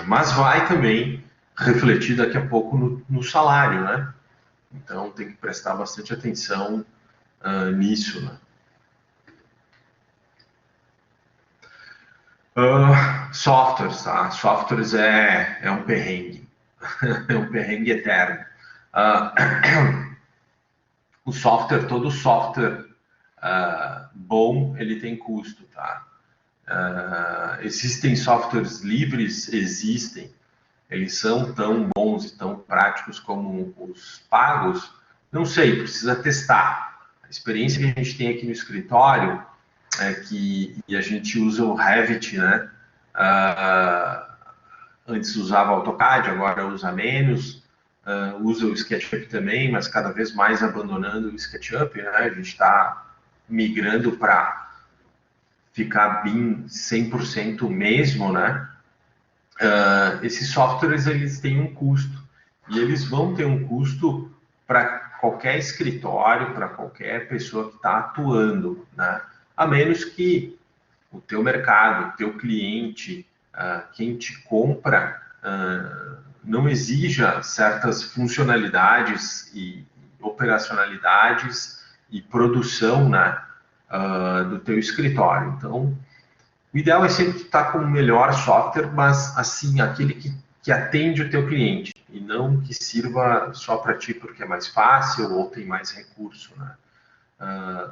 S1: Mas vai também refletir daqui a pouco no salário, né? Então tem que prestar bastante atenção nisso, né? Softwares, tá? Softwares é um perrengue, é um perrengue eterno. O software, todo software bom, ele tem custo, tá? Existem softwares livres, existem. Eles são tão bons e tão práticos como os pagos? Não sei, precisa testar. A experiência que a gente tem aqui no escritório é que a gente usa o Revit, né? Antes usava AutoCAD, agora usa menos. Usa o SketchUp também, mas cada vez mais abandonando o SketchUp, né? A gente está migrando para ficar BIM 100% mesmo, né? Esses softwares, eles têm um custo, e eles vão ter um custo para qualquer escritório, para qualquer pessoa que está atuando, né? A menos que o teu mercado, o teu cliente, quem te compra, não exija certas funcionalidades e operacionalidades e produção, né, do teu escritório. Então, o ideal é sempre estar com o melhor software, mas assim, aquele que atende o teu cliente e não que sirva só para ti porque é mais fácil ou tem mais recurso, né?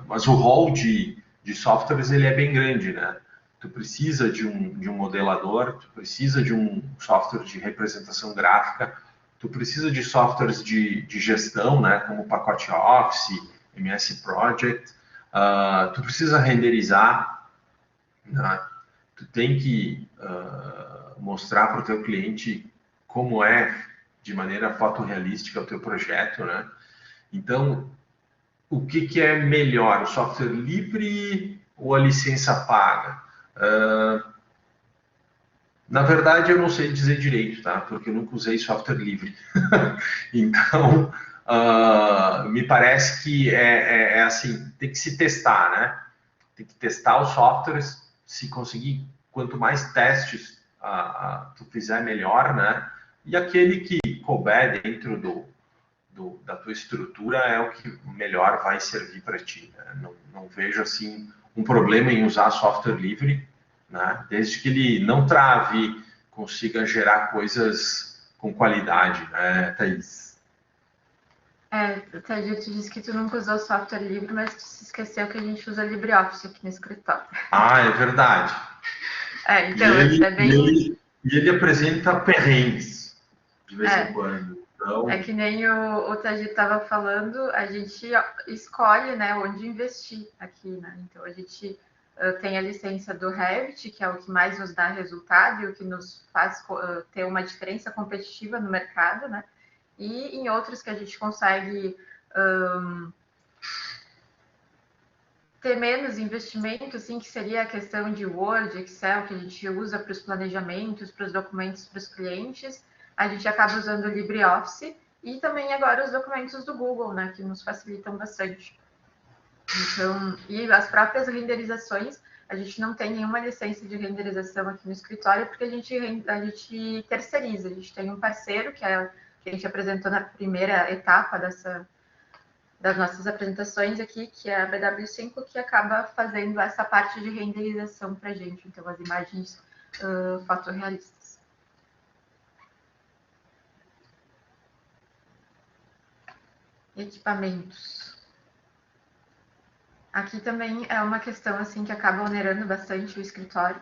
S1: Mas o rol de softwares, ele é bem grande, né? Tu precisa de um modelador, tu precisa de um software de representação gráfica, tu precisa de softwares de gestão, né? Como o pacote Office, MS Project, tu precisa renderizar, né? Tu tem que mostrar para o teu cliente como é de maneira fotorrealística o teu projeto, né? Então, o que é melhor, o software livre ou a licença paga? Na verdade, eu não sei dizer direito, tá? Porque eu nunca usei software livre. Então, me parece que é assim, tem que se testar, né? Tem que testar os softwares, se conseguir, quanto mais testes tu fizer, melhor, né? E aquele que couber dentro da tua estrutura é o que melhor vai servir para ti, né? Não vejo, assim, um problema em usar software livre, né? Desde que ele não trave, consiga gerar coisas com qualidade, né, Thaís?
S2: Thaís, tu disse que tu nunca usou software livre, mas tu se esqueceu que a gente usa LibreOffice aqui no escritório.
S1: Ah, é verdade.
S2: Então, é bem...
S1: E ele apresenta perrengues, de vez em quando. Então...
S2: É que nem o Thaís estava falando, a gente escolhe, né, onde investir aqui, né? Então, a gente tem a licença do Revit, que é o que mais nos dá resultado e o que nos faz ter uma diferença competitiva no mercado, né? E em outros que a gente consegue ter menos investimento, assim, que seria a questão de Word, Excel, que a gente usa para os planejamentos, para os documentos para os clientes, a gente acaba usando o LibreOffice e também agora os documentos do Google, né, que nos facilitam bastante. Então, e as próprias renderizações, a gente não tem nenhuma licença de renderização aqui no escritório, porque a gente terceiriza. A gente tem um parceiro, que a gente apresentou na primeira etapa das nossas apresentações aqui, que é a BW5, que acaba fazendo essa parte de renderização para a gente. Então, as imagens fotorrealistas. Equipamentos. Aqui também é uma questão assim que acaba onerando bastante o escritório,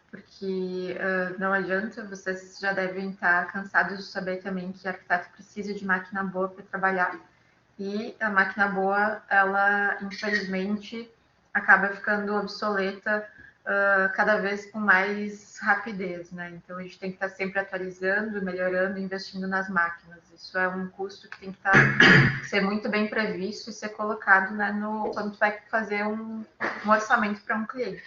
S2: porque não adianta, vocês já devem estar cansados de saber também que arquiteto precisa de máquina boa para trabalhar, e a máquina boa, ela infelizmente acaba ficando obsoleta cada vez com mais rapidez, né? Então a gente tem que estar sempre atualizando, melhorando, investindo nas máquinas. Isso é um custo que tem que ser muito bem previsto e ser colocado, né, quando tu vai fazer um orçamento para um cliente.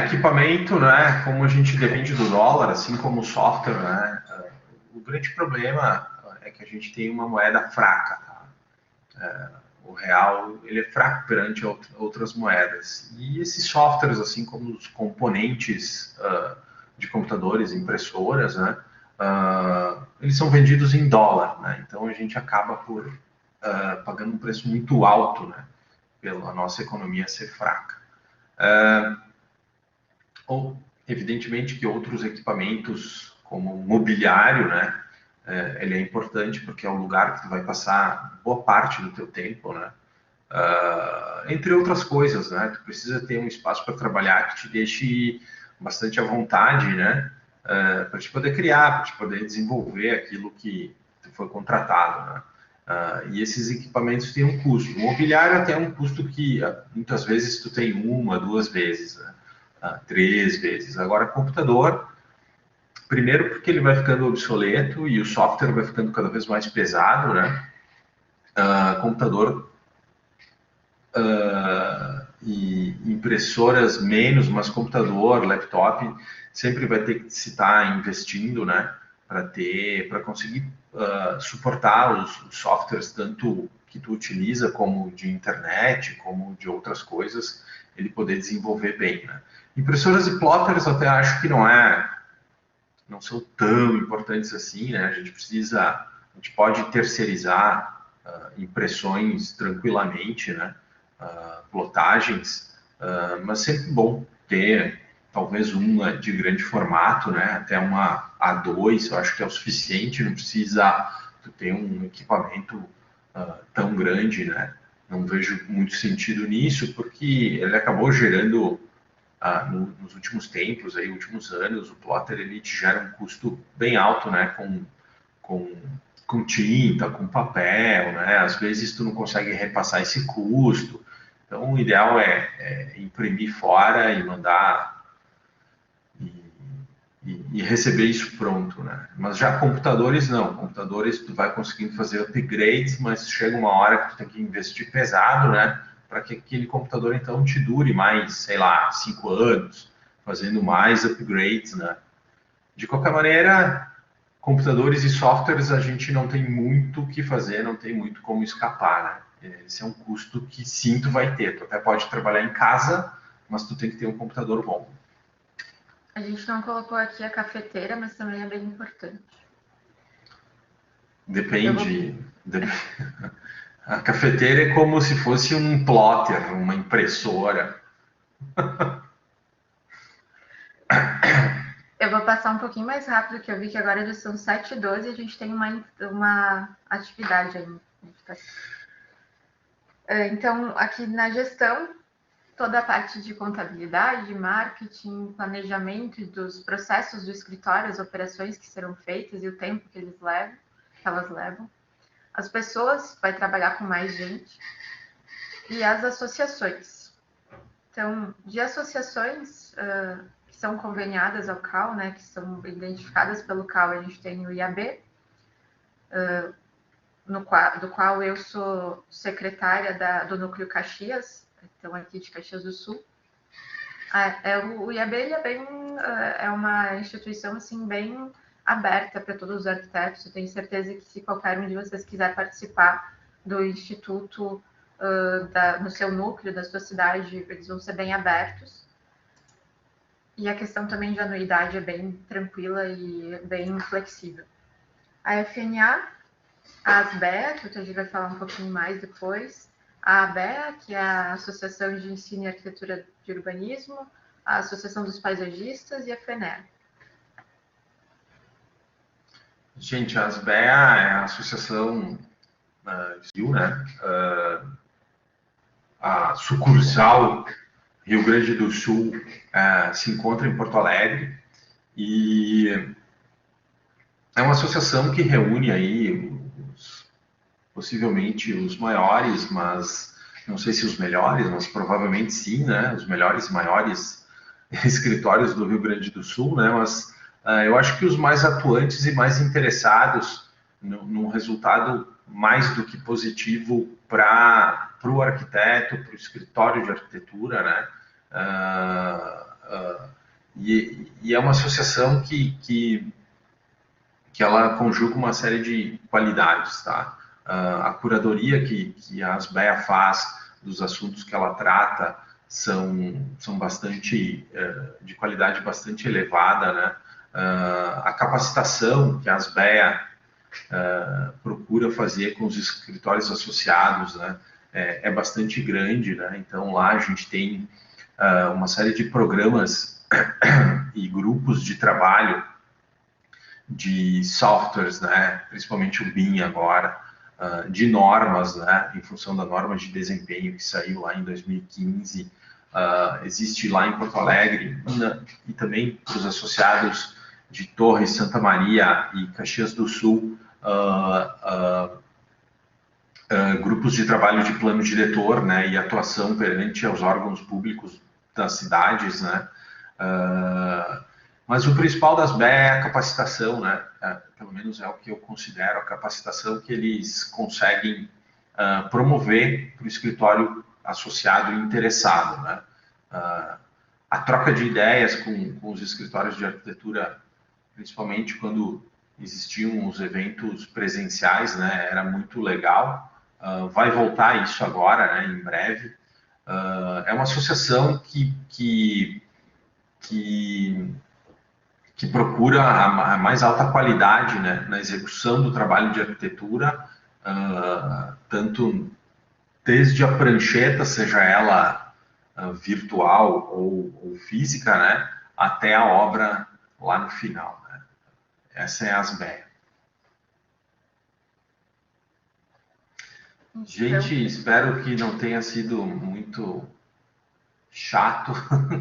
S1: Equipamento, né? Como a gente depende do dólar, assim como o software, né? O grande problema é que a gente tem uma moeda fraca, tá? O real, ele é fraco perante outras moedas. E esses softwares, assim como os componentes de computadores, impressoras, né? Eles são vendidos em dólar, né? Então a gente acaba por pagando um preço muito alto, né? Pela nossa economia ser fraca. Ou, evidentemente, que outros equipamentos, como mobiliário, né? Ele é importante porque é o lugar que tu vai passar boa parte do teu tempo, né? Entre outras coisas, né? Tu precisa ter um espaço para trabalhar que te deixe bastante à vontade, né? Para te poder criar, para te poder desenvolver aquilo que tu foi contratado, né? E esses equipamentos têm um custo. O mobiliário até é um custo que muitas vezes tu tem uma, duas vezes, né? 3 vezes. Agora, computador, primeiro porque ele vai ficando obsoleto e o software vai ficando cada vez mais pesado, né? Computador e impressoras menos, mas computador, laptop, sempre vai ter que se estar investindo, né? Para conseguir suportar os softwares, tanto que tu utiliza como de internet, como de outras coisas, ele poder desenvolver bem, né? Impressoras e plotters até acho que não são tão importantes assim, né? A gente pode terceirizar impressões tranquilamente, né? Plotagens, mas sempre bom ter talvez uma de grande formato, né? Até uma A2, eu acho que é o suficiente, não precisa ter um equipamento tão grande, né? Não vejo muito sentido nisso, porque ele acabou gerando nos últimos tempos, aí, últimos anos, o plotter ele te gera um custo bem alto, né? Com, com tinta, com papel, né? Às vezes tu não consegue repassar esse custo. Então, o ideal é imprimir fora e mandar e receber isso pronto, né? Mas já computadores não. Computadores tu vai conseguindo fazer upgrades, mas chega uma hora que tu tem que investir pesado, né? Para que aquele computador então te dure mais, sei lá, 5 anos, fazendo mais upgrades, né? De qualquer maneira, computadores e softwares a gente não tem muito o que fazer, não tem muito como escapar, né? Esse é um custo que sim tu vai ter. Tu até pode trabalhar em casa, mas tu tem que ter um computador bom.
S2: A gente não colocou aqui a cafeteira, mas também é bem importante.
S1: Depende. A cafeteira é como se fosse um plotter, uma impressora.
S2: Eu vou passar um pouquinho mais rápido, que eu vi que agora já são 7h12 e a gente tem uma atividade ainda. Então, aqui na gestão, toda a parte de contabilidade, marketing, planejamento dos processos do escritório, as operações que serão feitas e o tempo que elas levam. As pessoas, vai trabalhar com mais gente. E as associações. Então, de associações que são conveniadas ao CAL, né, que são identificadas pelo CAL, a gente tem o IAB, do qual eu sou secretária do Núcleo Caxias, então aqui de Caxias do Sul. O IAB é uma instituição assim, bem aberta para todos os arquitetos. Eu tenho certeza que se qualquer um de vocês quiser participar do instituto, no seu núcleo, da sua cidade, eles vão ser bem abertos. E a questão também de anuidade é bem tranquila e bem flexível. A FNA, a ASBEA, que o Tagi vai falar um pouquinho mais depois, a ABEA, que é a Associação de Ensino e Arquitetura de Urbanismo, a Associação dos Paisagistas e a FENER.
S1: Gente, a ASBEA é a Associação Civil, né? A sucursal Rio Grande do Sul se encontra em Porto Alegre e é uma associação que reúne aí possivelmente os maiores, mas não sei se os melhores, mas provavelmente sim, né? Os melhores e maiores escritórios do Rio Grande do Sul, né? Mas eu acho que os mais atuantes e mais interessados num resultado mais do que positivo para o arquiteto, para o escritório de arquitetura, né? E é uma associação que ela conjuga uma série de qualidades, tá? A curadoria que a ASBEA faz dos assuntos que ela trata são bastante de qualidade bastante elevada, né? A capacitação que a ASBEA procura fazer com os escritórios associados, né? É bastante grande, né? Então lá a gente tem uma série de programas e grupos de trabalho de softwares, né? Principalmente o BIM agora, de normas, né? Em função da norma de desempenho que saiu lá em 2015, existe lá em Porto Alegre e também para os associados de Torres, Santa Maria e Caxias do Sul, grupos de trabalho de plano diretor, né? E atuação perante aos órgãos públicos das cidades, né? Mas o principal das BE é a capacitação, né? Pelo menos é o que eu considero a capacitação que eles conseguem promover para o escritório associado e interessado, né? A troca de ideias com os escritórios de arquitetura, principalmente quando existiam os eventos presenciais, né? Era muito legal. Vai voltar isso agora, né? Em breve. É uma associação que procura a mais alta qualidade, né, na execução do trabalho de arquitetura, tanto desde a prancheta, seja ela virtual ou física, né, até a obra lá no final, né. Essa é a ASBEA. Gente, espero que não tenha sido muito chato,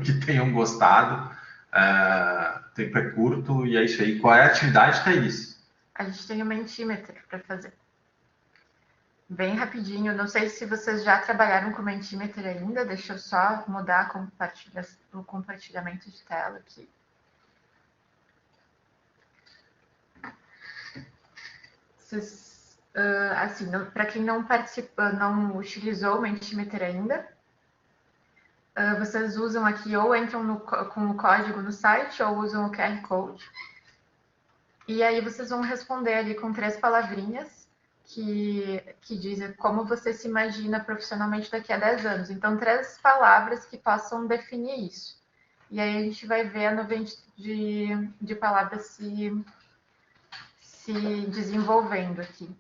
S1: que tenham gostado. O tempo é curto e é isso aí. Qual é a atividade, Thaís?
S2: A gente tem um Mentimeter para fazer. Bem rapidinho. Não sei se vocês já trabalharam com Mentimeter ainda. Deixa eu só mudar o compartilhamento de tela aqui. Assim, para quem não participa, não utilizou o Mentimeter ainda, vocês usam aqui ou entram com o código no site ou usam o QR Code. E aí vocês vão responder ali com 3 palavrinhas que dizem como você se imagina profissionalmente daqui a 10 anos. Então, 3 palavras que possam definir isso. E aí a gente vai ver a nuvem de palavras se desenvolvendo aqui.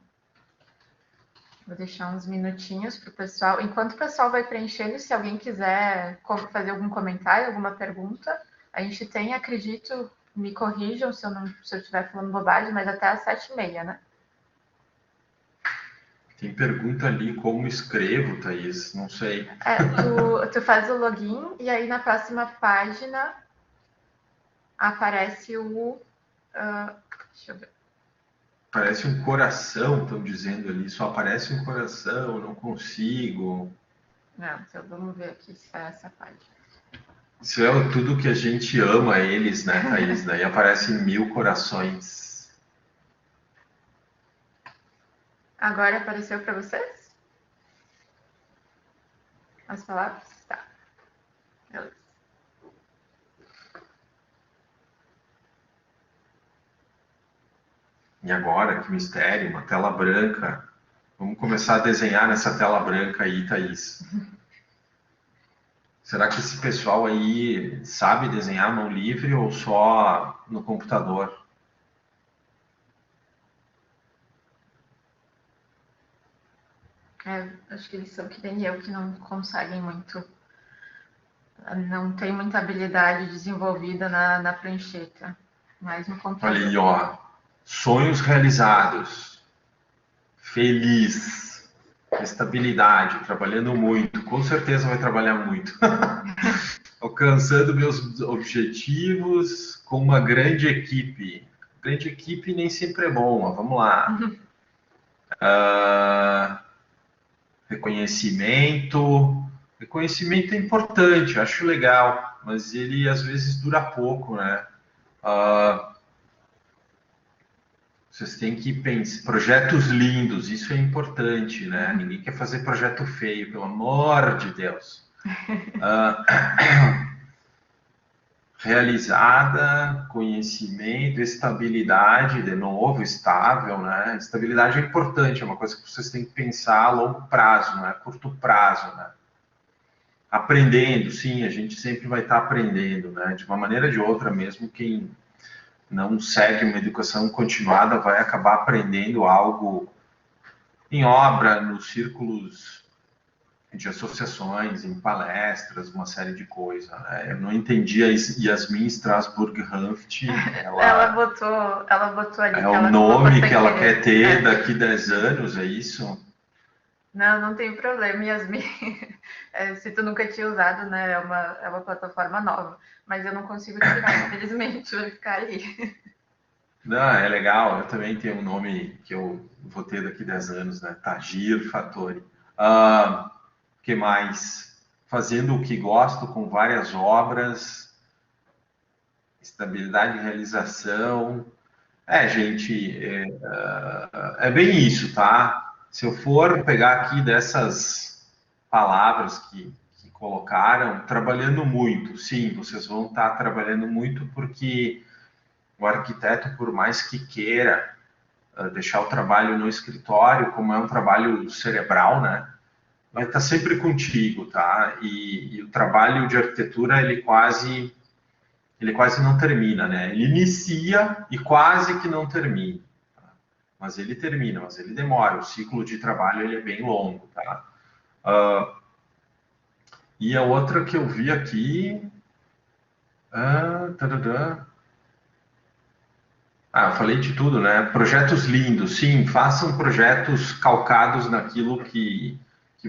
S2: Vou deixar uns minutinhos para o pessoal. Enquanto o pessoal vai preenchendo, se alguém quiser fazer algum comentário, alguma pergunta, a gente tem, acredito, me corrijam se eu estiver falando bobagem, mas até às 7h30, né?
S1: Tem pergunta ali, como escrevo, Thaís? Não sei.
S2: Tu faz o login e aí na próxima página aparece deixa eu ver.
S1: Parece um coração, estão dizendo ali. Só aparece um coração, não consigo.
S2: Não, então vamos ver aqui se é essa página.
S1: Isso é tudo que a gente ama eles, né, Thaís? Daí aparecem 1000 corações.
S2: Agora apareceu para vocês? As palavras? Tá. Beleza.
S1: E agora, que mistério, uma tela branca. Vamos começar a desenhar nessa tela branca aí, Thaís. Será que esse pessoal aí sabe desenhar à mão livre ou só no computador?
S2: Acho que eles são que nem eu, que não conseguem muito, não tem muita habilidade desenvolvida na prancheta, mas no computador.
S1: Olha aí, ó. Sonhos realizados. Feliz. Estabilidade. Trabalhando muito. Com certeza vai trabalhar muito. Alcançando meus objetivos com uma grande equipe. Grande equipe nem sempre é bom, mas vamos lá. Reconhecimento. Reconhecimento é importante, acho legal, mas ele às vezes dura pouco, né? Vocês têm que pensar. Projetos lindos, isso é importante, né? Ninguém quer fazer projeto feio, pelo amor de Deus. Realizada, conhecimento, estabilidade, de novo, estável, né? Estabilidade é importante, é uma coisa que vocês têm que pensar a longo prazo, não é curto prazo, né? Aprendendo, sim, a gente sempre vai estar aprendendo, né? De uma maneira ou de outra, mesmo quem não segue uma educação continuada vai acabar aprendendo algo em obra, nos círculos de associações, em palestras, uma série de coisas. Né? Eu não entendi a Yasmin Strasbourg-Hanft.
S2: Ela botou ali.
S1: É o nome que ela quer ter daqui 10 anos, é isso?
S2: Não tem problema, Yasmin. Se tu nunca tinha usado, né, é uma plataforma nova. Mas eu não consigo tirar, infelizmente, vai ficar ali.
S1: Não, é legal. Eu também tenho um nome que eu vou ter daqui 10 anos, né? Tagir Fattori. Que mais? Fazendo o que gosto, com várias obras, estabilidade e realização. Gente, é bem isso, tá? Se eu for pegar aqui dessas palavras que colocaram, trabalhando muito, sim, vocês vão estar trabalhando muito porque o arquiteto, por mais que queira deixar o trabalho no escritório, como é um trabalho cerebral, né? Vai estar sempre contigo, tá? E o trabalho de arquitetura, ele quase não termina, né? Ele inicia e quase que não termina. Tá? Mas ele termina, mas ele demora. O ciclo de trabalho, ele é bem longo, tá? E a outra que eu vi aqui... eu falei de tudo, né? Projetos lindos, sim, façam projetos calcados naquilo que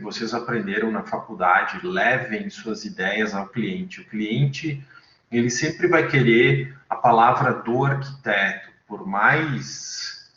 S1: vocês aprenderam na faculdade, levem suas ideias ao cliente. O cliente, ele sempre vai querer a palavra do arquiteto, por mais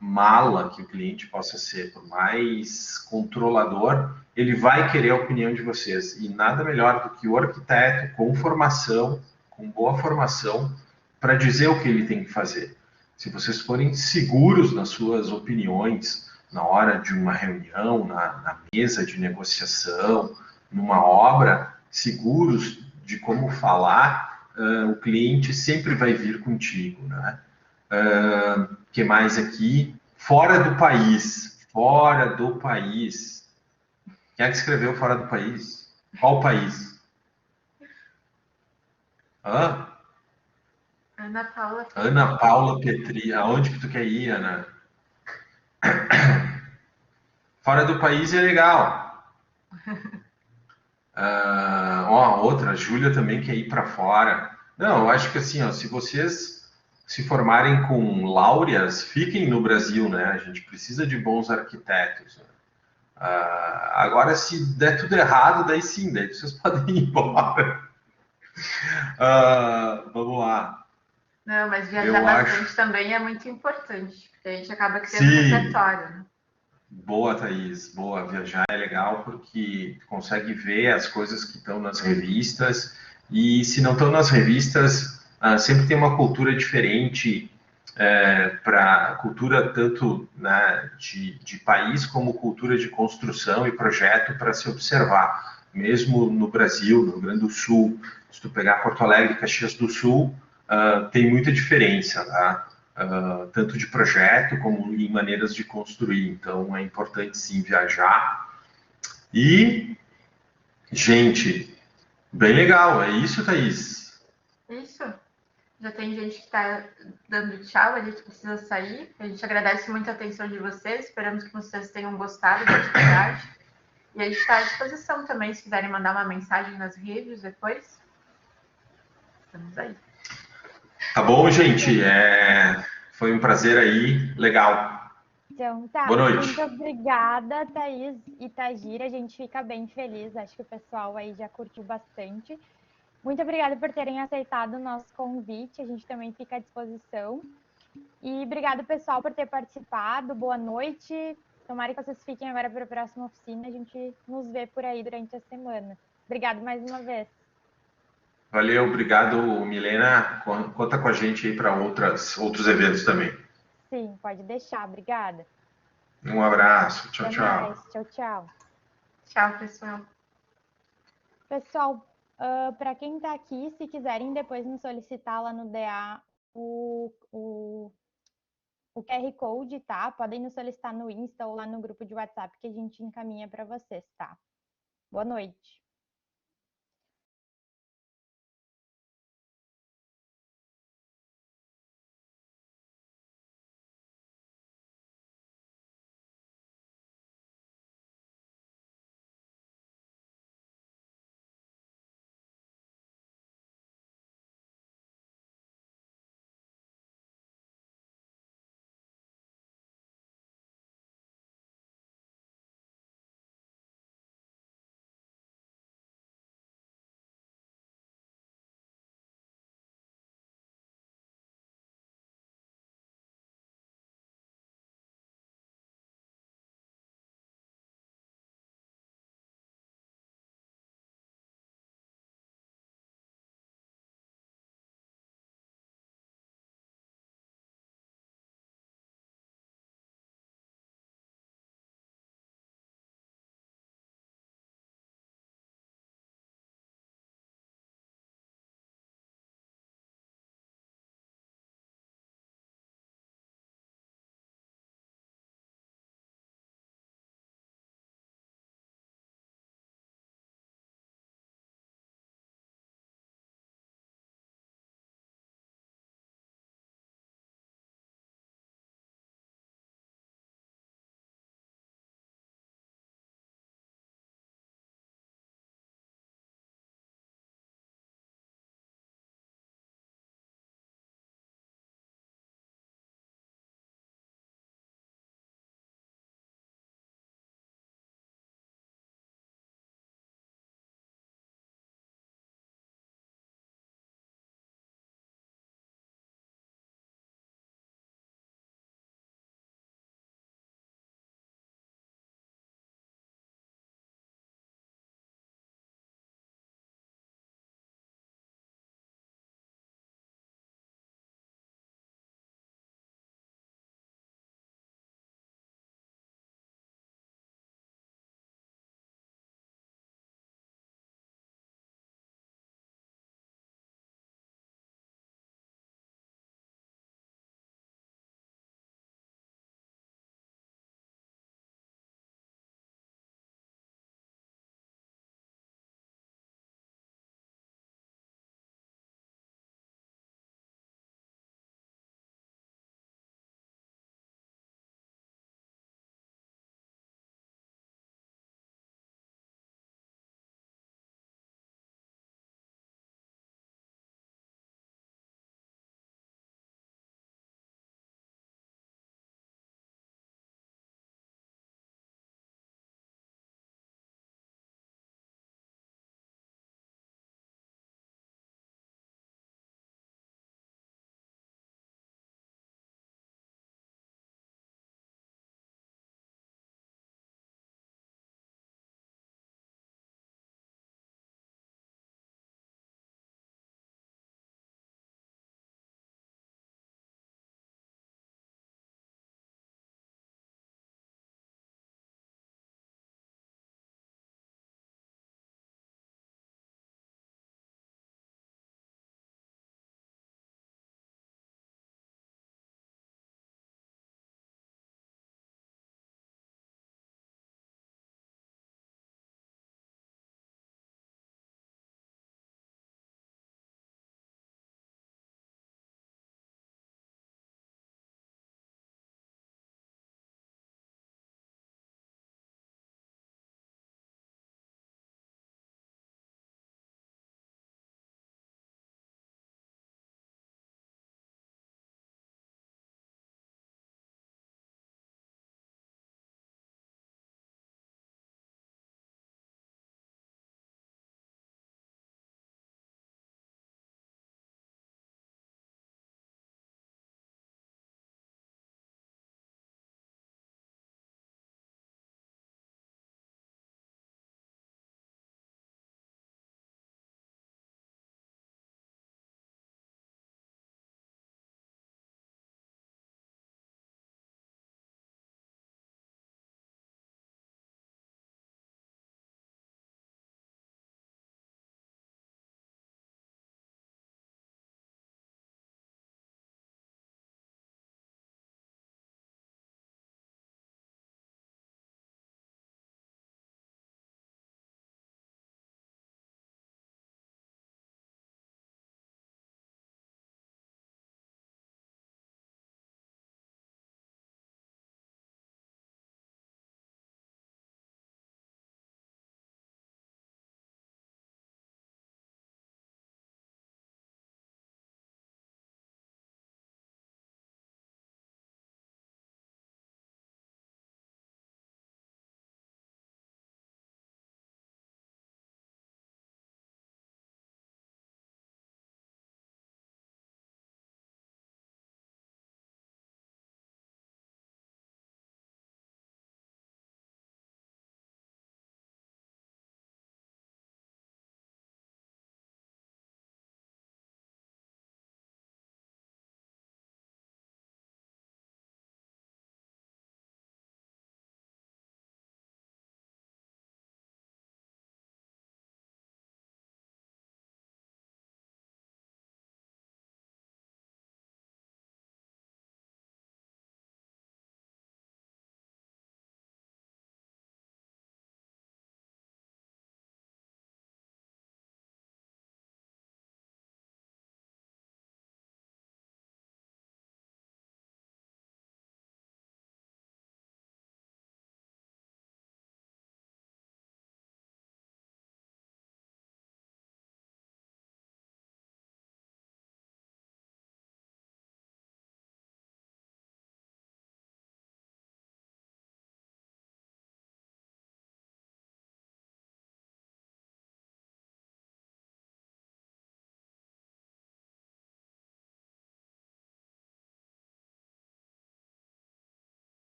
S1: mala que o cliente possa ser, por mais controlador, ele vai querer a opinião de vocês. E nada melhor do que o arquiteto com formação, com boa formação, para dizer o que ele tem que fazer. Se vocês forem seguros nas suas opiniões, na hora de uma reunião, na mesa de negociação, numa obra, seguros de como falar, o cliente sempre vai vir contigo, né? Que mais aqui? Fora do país. Fora do país. Quem é que escreveu fora do país? Qual país? Ana Paula Petri. Aonde que tu quer ir, Ana? Fora do país é legal. Outra, a Júlia também quer ir para fora. Não, eu acho que assim, se vocês se formarem com láureas, fiquem no Brasil, né? A gente precisa de bons arquitetos. Né? Agora, se der tudo errado, daí sim, daí vocês podem ir embora. Vamos lá.
S2: Não, mas viajar bastante também é muito importante, porque a gente acaba criando repertório, né?
S1: Boa, Thaís. Boa. Viajar é legal porque consegue ver as coisas que estão nas revistas e se não estão nas revistas, sempre tem uma cultura diferente para cultura tanto, né, de país como cultura de construção e projeto para se observar. Mesmo no Brasil, no Rio Grande do Sul, se tu pegar Porto Alegre e Caxias do Sul, tem muita diferença, tá? Tanto de projeto como em maneiras de construir. Então é importante sim viajar. E, gente, bem legal, é isso, Thaís?
S2: Isso. Já tem gente que está dando tchau, a gente precisa sair. A gente agradece muito a atenção de vocês, esperamos que vocês tenham gostado da atividade. E a gente está à disposição também, se quiserem mandar uma mensagem nas redes depois. Estamos aí.
S1: Tá bom, gente? Foi um prazer aí, legal.
S3: Então, tá.
S1: Boa
S3: Muito
S1: noite.
S3: obrigada, Thaís e Tagira. A gente fica bem feliz. Acho que o pessoal aí já curtiu bastante. Muito obrigada por terem aceitado o nosso convite. A gente também fica à disposição. E obrigado, pessoal, por ter participado. Boa noite. Tomara que vocês fiquem agora para a próxima oficina. A gente nos vê por aí durante a semana. Obrigado mais uma vez.
S1: Valeu, obrigado, Milena. Conta com a gente aí para outros eventos também.
S3: Sim, pode deixar. Obrigada.
S1: Um abraço. Tchau,
S3: Até
S1: tchau.
S3: mais. Tchau, tchau.
S2: Tchau, pessoal.
S3: Pessoal, para quem está aqui, se quiserem depois nos solicitar lá no DA o QR Code, tá? Podem nos solicitar no Insta ou lá no grupo de WhatsApp que a gente encaminha para vocês, tá? Boa noite.